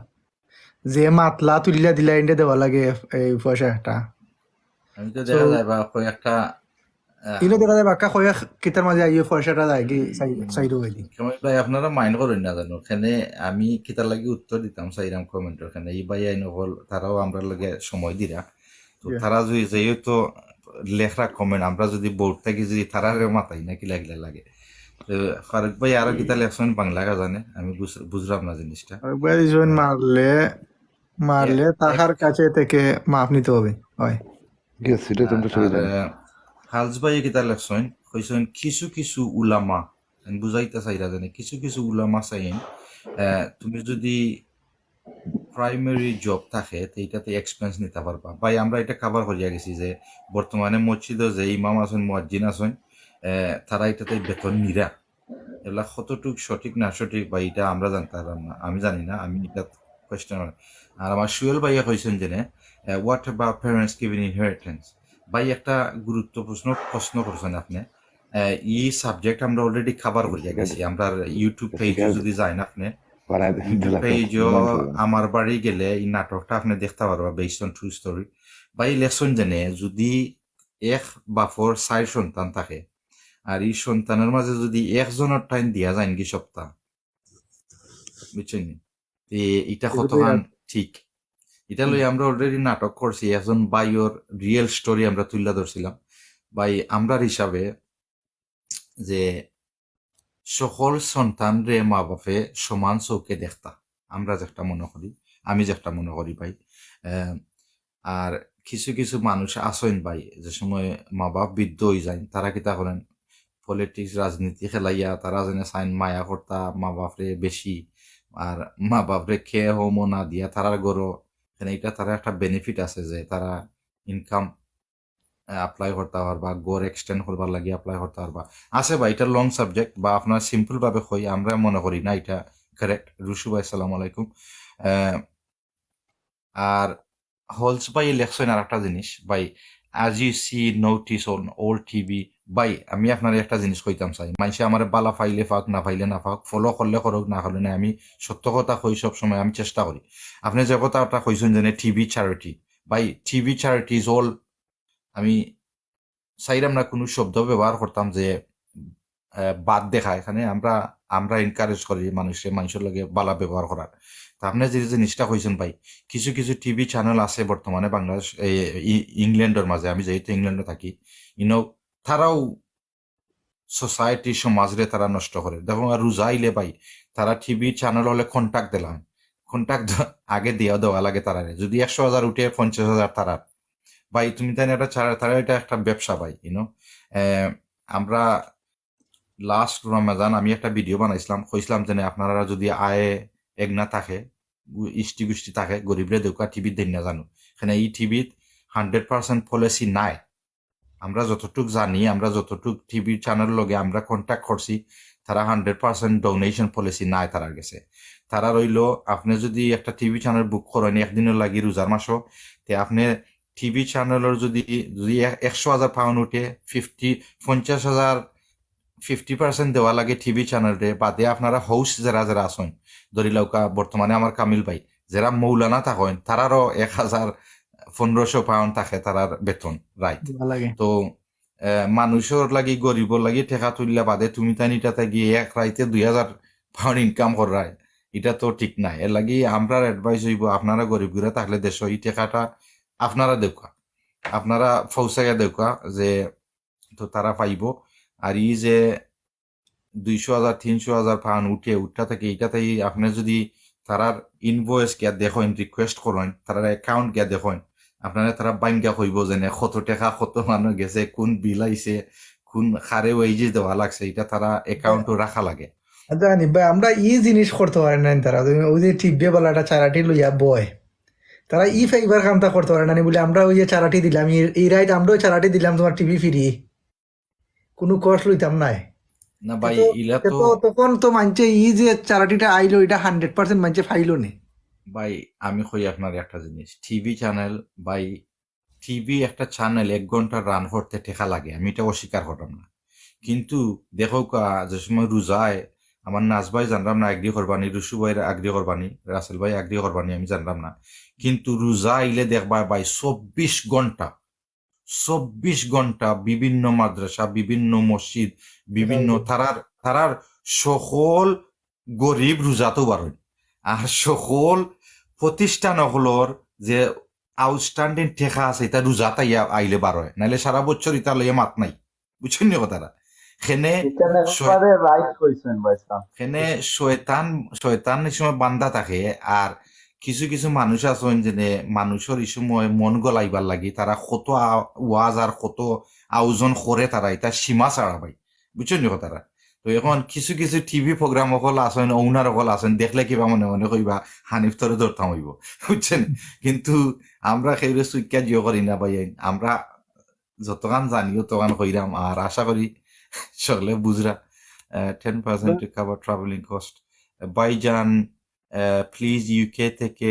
যে মাতলা তুলিয়া দিলা ইন্ডে দেওয়া লাগে এই পয়সা একটা। আমি তো তো দেখা যায় বা কয়েকটা ইনো দেখা যায় বাক্কা কয়ে কিতার মাঝে আইয়ে পয়সাটা যায় কি সাইড হয়ে দি। সময় ভাই আপনারা মাইন্ড করেন না জানো, এখানে আমি কিতার লাগি উত্তর দিতাম সাইরাম কমেন্টের এখানে এই ভাই আইন হল তারাও আমরা লগে সময় দিরা। তো তারা যদি যেহেতু লেখরা কমেন্ট আমরা যদি বোর্ড থেকে যদি তারারে মাথাই না কি লাগলে লাগে। তো ফারুক ভাই আরো কিতা লেখছেন বাংলা জানে, আমি বুঝলাম না জিনিসটা। মারলে মারলে তাহার কাছে থেকে মাপ নিতে হবে হয়। Yes, এটা তোমরা চলে আর যাও। হালস ভাই কিতা লেখছেন কইছেন কিছু কিছু উলামা, আমি বুঝাইতে চাইরা জানি কিছু কিছু উলামা চাইন তুমি যদি প্রাইমারি জব থাকে তো এটাতে এক্সপেন্স নিতে পারবা ভাই। আমরা এটা কাভার করিয়া গেছি যে বর্তমানে মসজিদে যে ইমাম আছেন মুয়াজ্জিন আছেন তারা এটাতে বেতন নিরা। এগুলা কতটুক সঠিক না সঠিক ভাই এটা আমরা জানতে পারলাম না, আমি জানি না, আমি এটা কোয়েশ্চেন। আর আমার সুয়েল ভাইয়া কইছেন যে what about parents giving inheritance. ভাই একটা গুরুত্বপূর্ণ প্রশ্ন করছেন আপনি। এই সাবজেক্ট আমরা অলরেডি কাভার করিয়া গেছি। আমরা ইউটিউব পেজে যদি যাই না আপনি বানাই ইউটিউব দিলা পেজও আমার বাড়ি গেলে এই নাটকটা আপনি দেখতে পারবা বেসড অন ট্রু স্টোরি। ভাই লেসন জেনে যদি এক বাপর 4 সন্তান থাকে আর এই সন্তানের মাঝে যদি একজনের টাইম দিয়া যায় কি সপ্তাহ, বুঝছেন নি? এটা কতখান ঠিক এটা লই আমরা অলরেডি নাটক করছি। একজন বাইর রিয়েল স্টোরি আমরা তুলে ধরছিলাম ভাই। আমরার হিসাবে যে সকল সন্তান রে মা বাপে সমান চৌকে দেখতা, আমরা যেটা মনে করি, আমি যেটা মনে করি ভাই। আর কিছু কিছু মানুষ আসেন ভাই যে সময় মা বাপ বৃদ্ধ হয়ে যায় তারা কিতা করেন পলিটিক্স রাজনীতি খেলাইয়া তারা যেন সাইন মায়া কর্তা মা বাপরে বেশি আর মা বাপরে খেয়ে হোমো না দিয়া তারার গরো এটা তারা একটা বেনিফিট আছে যে তারা ইনকাম অ্যাপ্লাই করতে পারবা, গড় এক্সটেন্ড করবার লাগে অ্যাপ্লাই করতে পারবা। আছে ভাই এটা লং সাবজেক্ট বা আপনার সিম্পল ভাবে কই আমরা মনে করি না এটা কারেক্ট। রুশু ভাই আসসালামু আলাইকুম। আর হলস ভাই লেখছেন আর একটা জিনিস ভাই, as you see notice on all TV ভাই আমি আপনার একটা জিনিস কইতাম চাই, মানুষে আমার বালা ফাইলে ফাক না ফাইলে না ফাক, ফলো করলে করুক না করলে না, আমি সত্য কথা কই সব সময় আমি চেষ্টা করি। আপনি যে কথাটা কইছেন যে টিভি চ্যারিটি, ভাই টিভি চ্যারিটি ইজ অল, আমি চাইলাম না কোনো শব্দ ব্যবহার করতাম যে বাদ দেখা। এখানে আমরা আমরা এনকারেজ করি মানুষের লগে বালা ব্যবহার করার। তা আপনি যে জিনিসটা কইছেন ভাই, কিছু কিছু টিভি চ্যানেল আছে বর্তমানে বাংলাদেশ ইংল্যান্ডের মাঝে, আমি যেহেতু ইংল্যান্ডে থাকি, তারাও সোসাইটি সমাজরে তারা নষ্ট করে। দেখো আর রোজা আইলে ভাই তারা টিভি চ্যানেল হলে কন্ট্যাক্ট দিলাম, কন্ট্যাক্ট আগে দেওয়া লাগে তারারে, যদি 100,000 উঠে 50,000 তারার ভাই তুমি তাই এটা তারা এটা একটা ব্যবসা ভাই। আমরা লাস্ট রমাজান আমি একটা ভিডিও বানাইছিলাম, কইছিলাম যে আপনারা যদি আয়ে এক না থাকে ইষ্টি গুষ্টি থাকে গরিবরে দেউকা টিভিত দেন না জানো, এখানে এই টিভিত 100% পলিসি নাই। আমরা যতটুক জানি, আমরা যতটুক টিভি চ্যানেল লগে আমরা কন্ট্যাক্ট করছি, তারা 100% ডোনেশন পলিসি নাই তারার গেছে। তারা রইল আপনি যদি একটা টিভি চ্যানেল বুক করেন একদিনের লাগি রোজার মাসও, তে আপনি টিভি চ্যানেলের যদি 100,000 পাউন্ড উঠে 50,000 50% দেওয়া লাগে টিভি চ্যানেলরে বাদে আপনারা হোস্ট যারা যারা আসেন, ধরিলাউকা বর্তমানে আমার কামিল ভাই যারা মৌলানা থাকেন তারারও 1,500 পাউন্ড থাকে তারার বেতন রাইট। তো মানুষের লাগি গরিবর লাগি টেকা তুললে বাদে তুমি তানিটাতে গিয়ে এক রাইতে 2,000 পাউন্ড ইনকাম করায়, এটা তো ঠিক নাই। এর লাগি আমরা অ্যাডভাইস হইব আপনারা গরিব ঘুরে থাকলে দেশ এই টেকাটা আপনারা দেখা, আপনারা ফৌসাইয়া দেখা যে তো তারা পাইব। আর এই যে 200,000 300,000 পাউন্ড উঠা থেকে এটাতেই আপনি যদি তারার ইনভয়েস গিয়া দেখেন রিকোয়েস্ট করেন তারার অ্যাকাউন্ট গিয়া দেখেন আপনারা তারা বাঙ্গা হইব যে কত টাকা কত মানুষ গেছে, কোন বিল আইছে, কোন হারে ওয়েজেস দেওয়া লাগছে, এটা তারা অ্যাকাউন্টও রাখা লাগে। আচ্ছা হানিফ ভাই, আমরা ই জিনিস করতে পারি না তারা, ওই যে টিপবে বলা একটা চারাটি লইয়া বয়, তারা ই ফাইবার কামটা করতে পারে না বলে আমরা ওই যে চারাটি দিলাম, এই রাইট আমরাও চারাটি দিলাম তোমার টিভি ফিরি, কোনো কষ্ট লইতাম নাই। না ভাই, তো ইলা তো তখন তো মানছে ই যে চারাটিটা আইলো এটা 100% মানছে ফাইলো নে। ভাই আমি কই আপনার একটা জিনিস, টিভি চ্যানেল ভাই, টিভি একটা চ্যানেল 1 ঘন্টা রান করতে টেকা লাগে, আমি এটা অস্বীকার করলাম না। কিন্তু দেখো যে সময় রোজায় আমার নাজ ভাই জানলাম না আগ্রি করবানি, রুশু ভাই আগ্রি করবানি, রাসেল ভাই আগ্রি করবানি, আমি জানলাম না। কিন্তু রোজা আইলে দেখবা ভাই 24 ঘন্টা 24 ঘন্টা বিভিন্ন মাদ্রাসা, বিভিন্ন মসজিদ, বিভিন্ন তারার তারার সকল গরিব রোজাতেও বারণ, আর সকল প্রতিষ্ঠানগুলোর যে আউটস্ট্যান্ডিং ঠেকা আছে এটা রোজাতে আইলে বার হয়, নাইলে সারা বছর ইটা লইয়া মাত নাই। বুঝছেন নি কথাটা? সেনে এখানে একবারে রাইট কইছেন ভাই সাহেব। সেনে শয়তান এই সময় বান্ধা থাকে। আর কিছু কিছু মানুষ আছেন যে মানুষের এই সময় মন গলাইবার লাগি তারা কত ওয়াজ আর কত আয়োজন করে, তারা এটা সীমা ছাড়া ভাই। বুঝছেন নি কথাটা? তো এখন কিছু কিছু টিভি প্রোগ্রাম সকল আছেন, ওনার সকল আছেন, দেখলে কিবা মনে মনে কইবা হানিফ তরে ধরতাম হইব। বুঝছেন? কিন্তু আমরা সেইরে চুইকা জিও করি না ভাই, আমরা যতগান জানিও তগান কইরাম, আর আশা করি সকলে বুঝরা। 10% to cover traveling cost. ভাইজান প্লিজ, ইউকে থেকে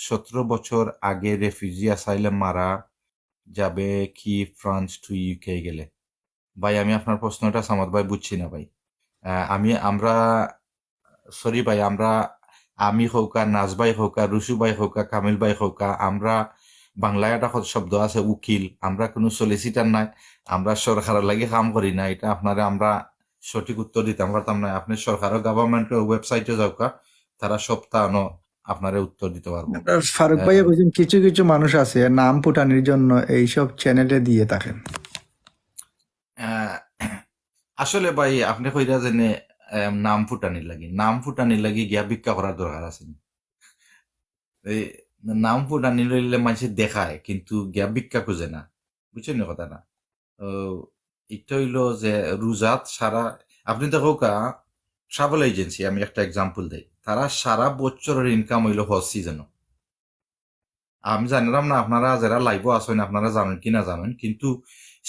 17 বছর আগে রেফিউজি অ্যাসাইলাম মারা যাবে কি ফ্রান্স টু ইউকে গেলে? ভাই আমি আপনার প্রশ্নটা সামাদ ভাই বুঝছি না ভাই। আমরা সরি ভাই, আমি হৌকা, নাজ ভাই হৌকা, রুশু ভাই হৌকা, কামিল ভাই হৌকা, আমরা বাংলায় একটা শব্দ আছে উকিল, আমরা কোনো সলিসিটার নাই, আমরা সরকারের লাগে কাম করি না। এটা আপনারা আমরা সঠিক উত্তর দিতাম পারতাম না। আপনি সরকারের গভর্নমেন্টের ওয়েবসাইটে যাওকা, তারা সপ্তাহ আপনারা উত্তর দিতে পারবো। ফারুক ভাই বলছেন কিছু কিছু মানুষ আছে নাম ফুটানির জন্য এইসব চ্যানেলে দিয়ে থাকেন। আসলে ভাই আপনি কইরা জেনে নাম ফুটানির লাগি গিয়া ভিক্ষা করার দরকার আছে। এই নাম ফুটানি লইলে মানুষে দেখায় কিন্তু গিয়া ভিক্ষা খুঁজে না। বুঝছেন কথা না? এটা হইলো যে রোজাত সারা, আপনি দেখো ট্রাভেল এজেন্সি, আমি একটা এক্সাম্পল দেই, তারা সারা বছরের ইনকাম হইলো হজ সিজন। আমি জানিলাম না আপনারা যারা লাইভও আসেন আপনারা জানেন কি না জানেন, কিন্তু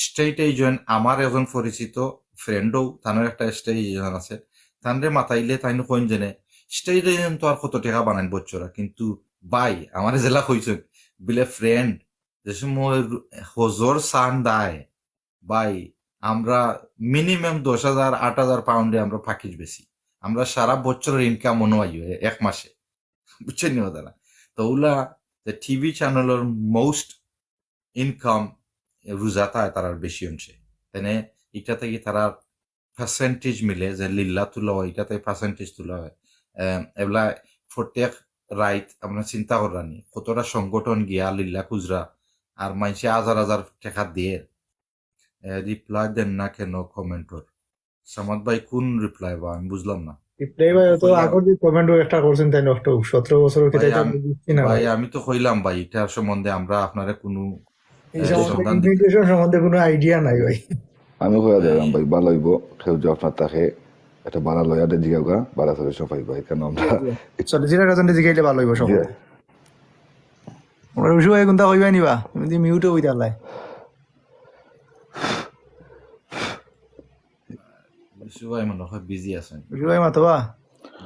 স্টেট এজেন্ট আমার একজন পরিচিত ফ্রেন্ডও, তাদের একটা স্টেট এজেন্ট আছে, তাদের মাথাইলে তাই কইন জেনে স্টেট এজেন্ট তো আর কত টাকা বানান বছরা। কিন্তু বাই আমার জেলা কইছেন বিলে ফ্রেন্ড যে সময় হজর সান দায় ভাই, আমরা মিনিমাম 10,000 8,000 পাউন্ডে আমরা প্যাকেজ বেশি, আমরা সারা বছরের ইনকাম অনুযায়ী এক মাসে। বুঝছেন নি দাদা? তো ওলা টিভি চ্যানেলের মোস্ট ইনকাম রোজাতা তারার বেশি অংশে, তেনে এটা থেকে তারা পার্সেন্টেজ মিলে যে লিল্লা তোলা হয়, এটাতে পার্সেন্টেজ তোলা হয়। এগুলা প্রত্যেক রাইট আমরা চিন্তা করানি কতটা সংগঠন গিয়া লিল্লা খুচরা আর মানুষে হাজার হাজার টাকা দিয়ে রিপ্লাই দেন না কেন কমেন্টর? সামাদ ভাই কোন রিপ্লাই বা আমি বুঝলাম না। রিপ্লাই ভাই তো আগর যে কমেন্ট একটা করছেন তাই নষ্ট 17 বছর কি তাই বুঝছি না ভাই। ভাই, আমি তো কইলাম ভাই এটার সম্বন্ধে আমরা আপনারা কোনো এই সম্বন্ধে ইমিগ্রেশন সম্বন্ধে কোনো আইডিয়া নাই ভাই। আমি কইয়া দিলাম ভাই ভালো হইব কেউ যে আপনার তাকে একটা বাড়া লয়া দে জিগাওগা বাড়া সলিউশন পাইবা, কেন আমরা সলিসিটার কাছে জিগাইলে ভালো হইব সব। ওরা রুশু ভাই কোনটা কইবা নিবা, তুমি দি মিউটে হইতা লাই। রুশু ভাই মনে হয় বিজি আছেন। রুশু ভাই মাতবা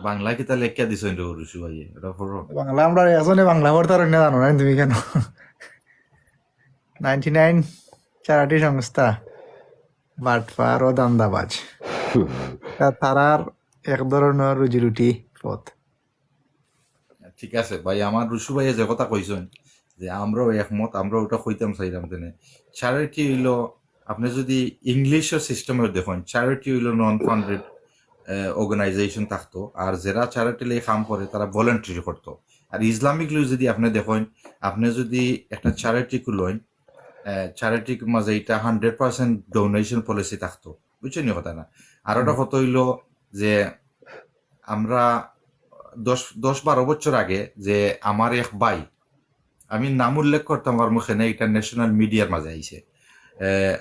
বাংলা কিতা লেখা দিছেন রে রুশু ভাই? এটা পড়ো বাংলা, আমরা এজনে বাংলা পড়তার না জানো না তুমি কেন? 99 চারাটি সংস্থা বাটপার ও দান্দাবাজ তারার এক ধরনের রুজি রুটি পথ। ঠিক আছে ভাই, আমার রুশু ভাইয়ে যে কথা কইছেন যে আমরাও একমত, আমরা ওটা কইতাম চাইলাম তেনে চ্যারিটি হইলো, আপনি যদি ইংলিশের সিস্টেমে দেখেন চ্যারিটি হইলো নন ফান্ডেড অর্গানাইজেশন থাকতো, আর যারা চ্যারিটি লাই কাম করে তারা ভলেন্টারি করতো। আর ইসলামিকলি যদি আপনি দেখেন, আপনি যদি একটা চ্যারিটি খুলেন, চ্যারিটির মাঝে এটা 100% ডোনেশন পলিসি থাকতো। বুঝছেন কথা না? আর ওটা কত হইলো যে আমরা 10-12 বছর আগে যে আমার এক ভাই, আমি নাম উল্লেখ করতাম আমার মুখে না, ইন্টারন্যাশনাল মিডিয়ার মাঝে আইছে,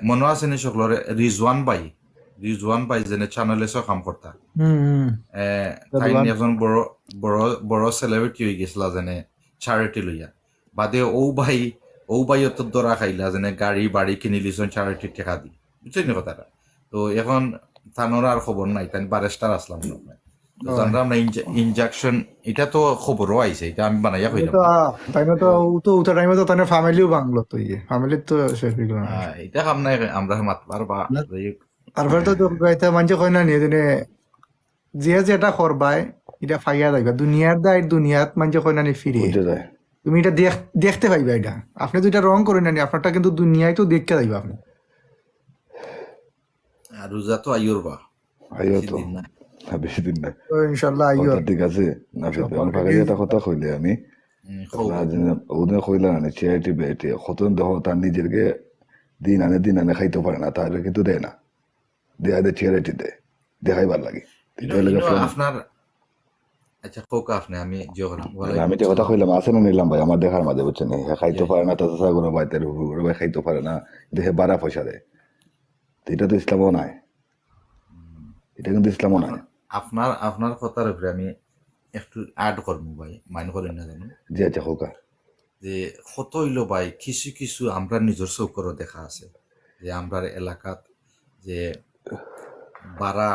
মনে আছে নি সকলের, রিজওয়ান ভাই রিজওয়ান ভাই যেনে চ্যানেলেসও কাম করতা হুম তাই রিজওয়ান। একজন বড় সেলিব্রিটি হয়ে গেছিল যেনে চ্যারিটি লইয়া বাদে ও ভাই অত দরা খাইলা যেনে গাড়ি বাড়ি কিনি লিছন চ্যারিটি টেকা দি বুঝছেন নি কথাটা তো এখন থানোর আর খবর নাই তাই বারেস্টার আসলাম মনে হয়। তো হয়। জানলাম না ইনজেকশন এটা তো খবরও আইছে এটা আমি বানাইয়া এটা কইলাম তো না। তাই না, তো তো উত্তর টাইমে তো তাই ফ্যামিলিও বাংলো তো ফ্যামিলির তো শেষ হইল না। এটা কাম নাই আমরা মাতবার বা তারপরে তো গাইতে মানুষ কয় না নিয়ে দিনে যে যেটা করবাই এটা ফাইয়া যাইবা দুনিয়ার দায় দুনিয়াত মানুষ কয় না নি ফিরে বুঝে যায় তুমি এটা দেখতে পাইবা এটা আপনি তো এটা রং করেন না নি আপনারটা কিন্তু দুনিয়ায় তো দেখতে যাইবা আপনি। রোজা তো আইয়র বা আইও বেশি তো দিন নাই। বেশি দিন নাই তো ইনশাল্লাহ আইয়ো। কথা ঠিক আছে না ফেলবে আমি ফাঁকা একটা কথা কইলে আমি খবর ওদের কইলা না চেয়ারিটি বেটি কতজন দেখো তার নিজেরকে দিন আনে খাইতে পারে না তাহলে কিন্তু দেয় না দেয় চেয়ারিটি দেয় দেখাইবার লাগে আপনার আচ্ছা কোক আপনি আমি জোহরাম আমি যে কথা কইলাম আছে না নিলাম ভাই আমার দেখার মাঝে বুঝছেন হ্যাঁ খাইতে পারে না তাছাড়া কোনো ভাই তার ভাই খাইতে পারে না দেখে বাড়া পয়সা দেয় তো এটা তো ইসলামও নাই এটা কিন্তু ইসলামও নাই আপনার কথার উপরে আমি একটু অ্যাড করবো ভাই মাইন করেন না জানি জি আচ্ছা হোকা যে কত হইলো ভাই কিছু আমরা নিজের চৌকরও দেখা আছে যে আমরা এলাকাত যে বারা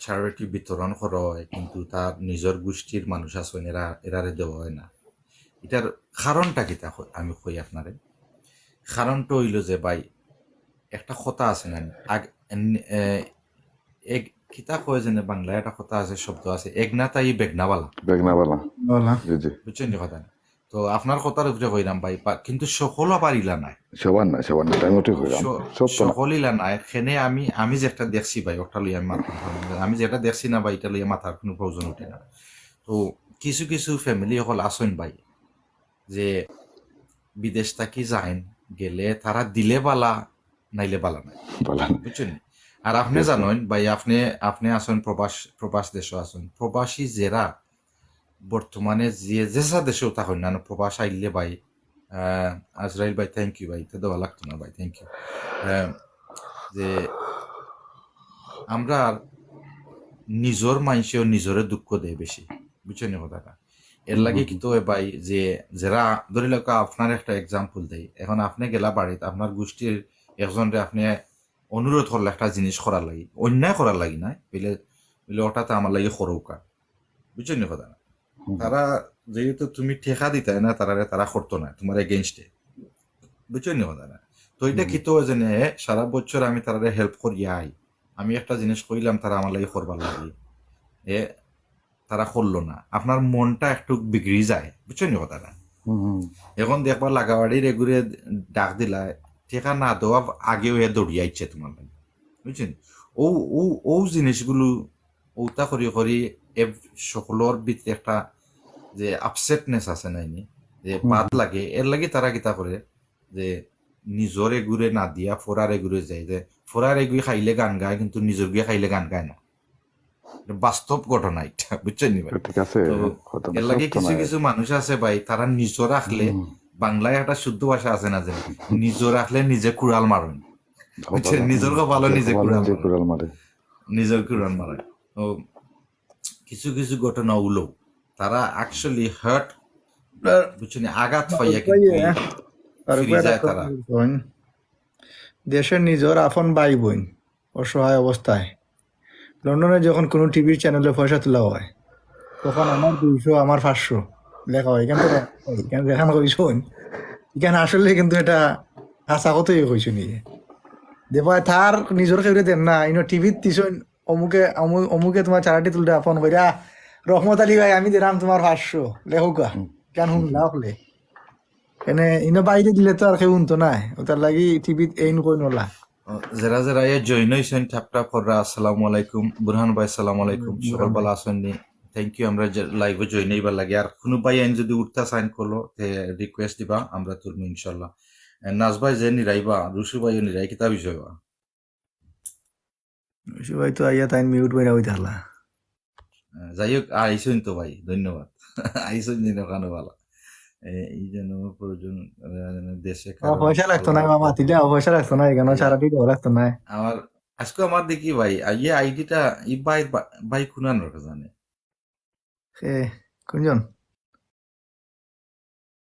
চ্যারিটি বিতরণ করা হয় কিন্তু তার নিজের গোষ্ঠীর মানুষ আছে এরারে দেওয়া হয় না এটার কারণটা কি তা আমি কই আপনারে কারণটা হইল যে ভাই একটা কথা আছে না এক কিতা কয় যেন বাংলায় একটা কথা আছে শব্দ আছে একনাতাই বেগনাওয়ালা বেগনাবালা বলা জি জি বুঝছেন যে কথা তো আপনার কথার উপরে কইলাম ভাই কিন্তু সকলও পারিলা নাই সবার না টাইম ওটি কইলাম সব তো না। সকলিলা নাই সেনে আমি যেটা দেখছি ভাই ওটা লইয়া আমি যেটা দেখছি না ভাই এটা লইয়া মাথার কোনো প্রয়োজন উঠে না তো কিছু ফ্যামিলি সকল আসেন ভাই যে বিদেশ থাকি যাইন গেলে তারা দিলে বালা নাইলে বালা নাই বালা না। বুঝছেন আর আপনি জানেন ভাই আপনি আসেন প্রবাস দেশও আসেন প্রবাসী যেরা বর্তমানে যেসা দেশেও থাকেন না প্রবাস আইলে ভাই আজরাইল ভাই থ্যাংক ইউ ভাই তো দেওয়া লাগতো না ভাই থ্যাংক ইউ যে আমরা নিজের মানুষেও নিজরে দুঃখ দেয় বেশি বুঝছেন কথাটা এর লাগে কিন্তু ভাই যে যারা ধরি লোক আপনার একটা এক্সাম্পল দেয় এখন আপনি গেলা বাড়িতে আপনার গোষ্ঠীর একজনরে আপনি অনুরোধ করলে একটা জিনিস করার লাগি অন্যায় করার লাগি না বলে ওটাতে আমার লাগে সরৌকা বুঝছেন কথা তারা যেহেতু তুমি ঠেকা দিতে না তারা করতো না তোমার এগেনস্টে বুঝছেন কথা না তো এটা কি তো যে সারা বছর আমি তারা হেল্প করি আই আমি একটা জিনিস কইলাম তারা আমার লাগে করবার লাগে তারা করলো না আপনার মনটা একটু বিগড়ি যায় বুঝছেন কথাটা এখন দেখবার লাগাবাড়ির এগুলো ডাক দিলা ঠেকা না দেওয়া আগেও দৌড়িয়ে আইছে তোমার লাগে বুঝছেন ও জিনিসগুলো ওটা করি সকলের ভিতরে একটা যে আপসেটনেস আছে নাইনি যে বাদ লাগে এর লাগে তারা কিতা করে যে নিজর এগুড়ে না দিয়া ফোরার এগুড়ে যায় যে ফোরার এগুড়ি খাইলে গান গায় কিন্তু নিজর গিয়ে খাইলে গান গায় না বাস্তব ঘটনা এটা বুঝছেন ভাই ঠিক আছে এর লাগে কিছু মানুষ আছে ভাই তারা নিজর রাখলে বাংলায় একটা শুদ্ধ ভাষা আছে না যে নিজর রাখলে নিজে কুড়াল মারেন বুঝছেন নিজের ভালো নিজে কুড়াল মারে নিজের কুড়াল মারে ও কিছু ঘটনা উলো তারা অ্যাকচুয়ালি হার্ট বুঝছেন আঘাত পাইয়া কিন্তু যায় তারা দেশের নিজের আপন ভাই বোন অসহায় অবস্থায় লন্ডনে যখন কোনো টিভির চ্যানেলে পয়সা তোলা হয় তখন আমার 200 আমার 500 লেখা হয় এখানে দেখান কইস এখানে আসলে কিন্তু এটা হাসা কতই কইস নিয়ে দেবা তার নিজের খেয়ে দেন না ইনো টিভির তিসন অমুকে তোমার চারাটি তুলতে ফোন কইরা রহমত আলী ভাই আমি দিলাম তোমার 500 লেখুকা কেন শুনলা হলে এনে ইনো বাইরে দিলে তো আর কেউ শুনতো না ওটার লাগি টিভিত এই কই নলা যারা জয়েন হয়েছেন ট্যাপটা কররা আসসালামু আলাইকুম বুরহান ভাই আসসালামু আলাইকুম সকালবেলা আসেননি থ্যাংক ইউ আমরা লাইভে জয়েন হইবার লাগে আর কোনো ভাই আইন যদি উঠতা সাইন করলো তে রিকোয়েস্ট দিবা আমরা তুলবো ইনশাল্লাহ নাজ ভাই যে নিরাইবা রুশু ভাই নিরাই কিতা বিষয় বা রুশু ভাই তো আইয়া তাই মিউট বাইরা হই থাকলা যাই হোক আইসুন তো ভাই ধন্যবাদ আইসুন দিন ওখানে ভালো এই জন্য প্রয়োজন দেশে পয়সা লাগতো না মামা তিলে পয়সা লাগতো না এখানে চারাটি রাখতো না আমার আজকে আমার দেখি ভাই ইয়ে আইডিটা ই ভাই ভাই খুনানোর জানে কোনজন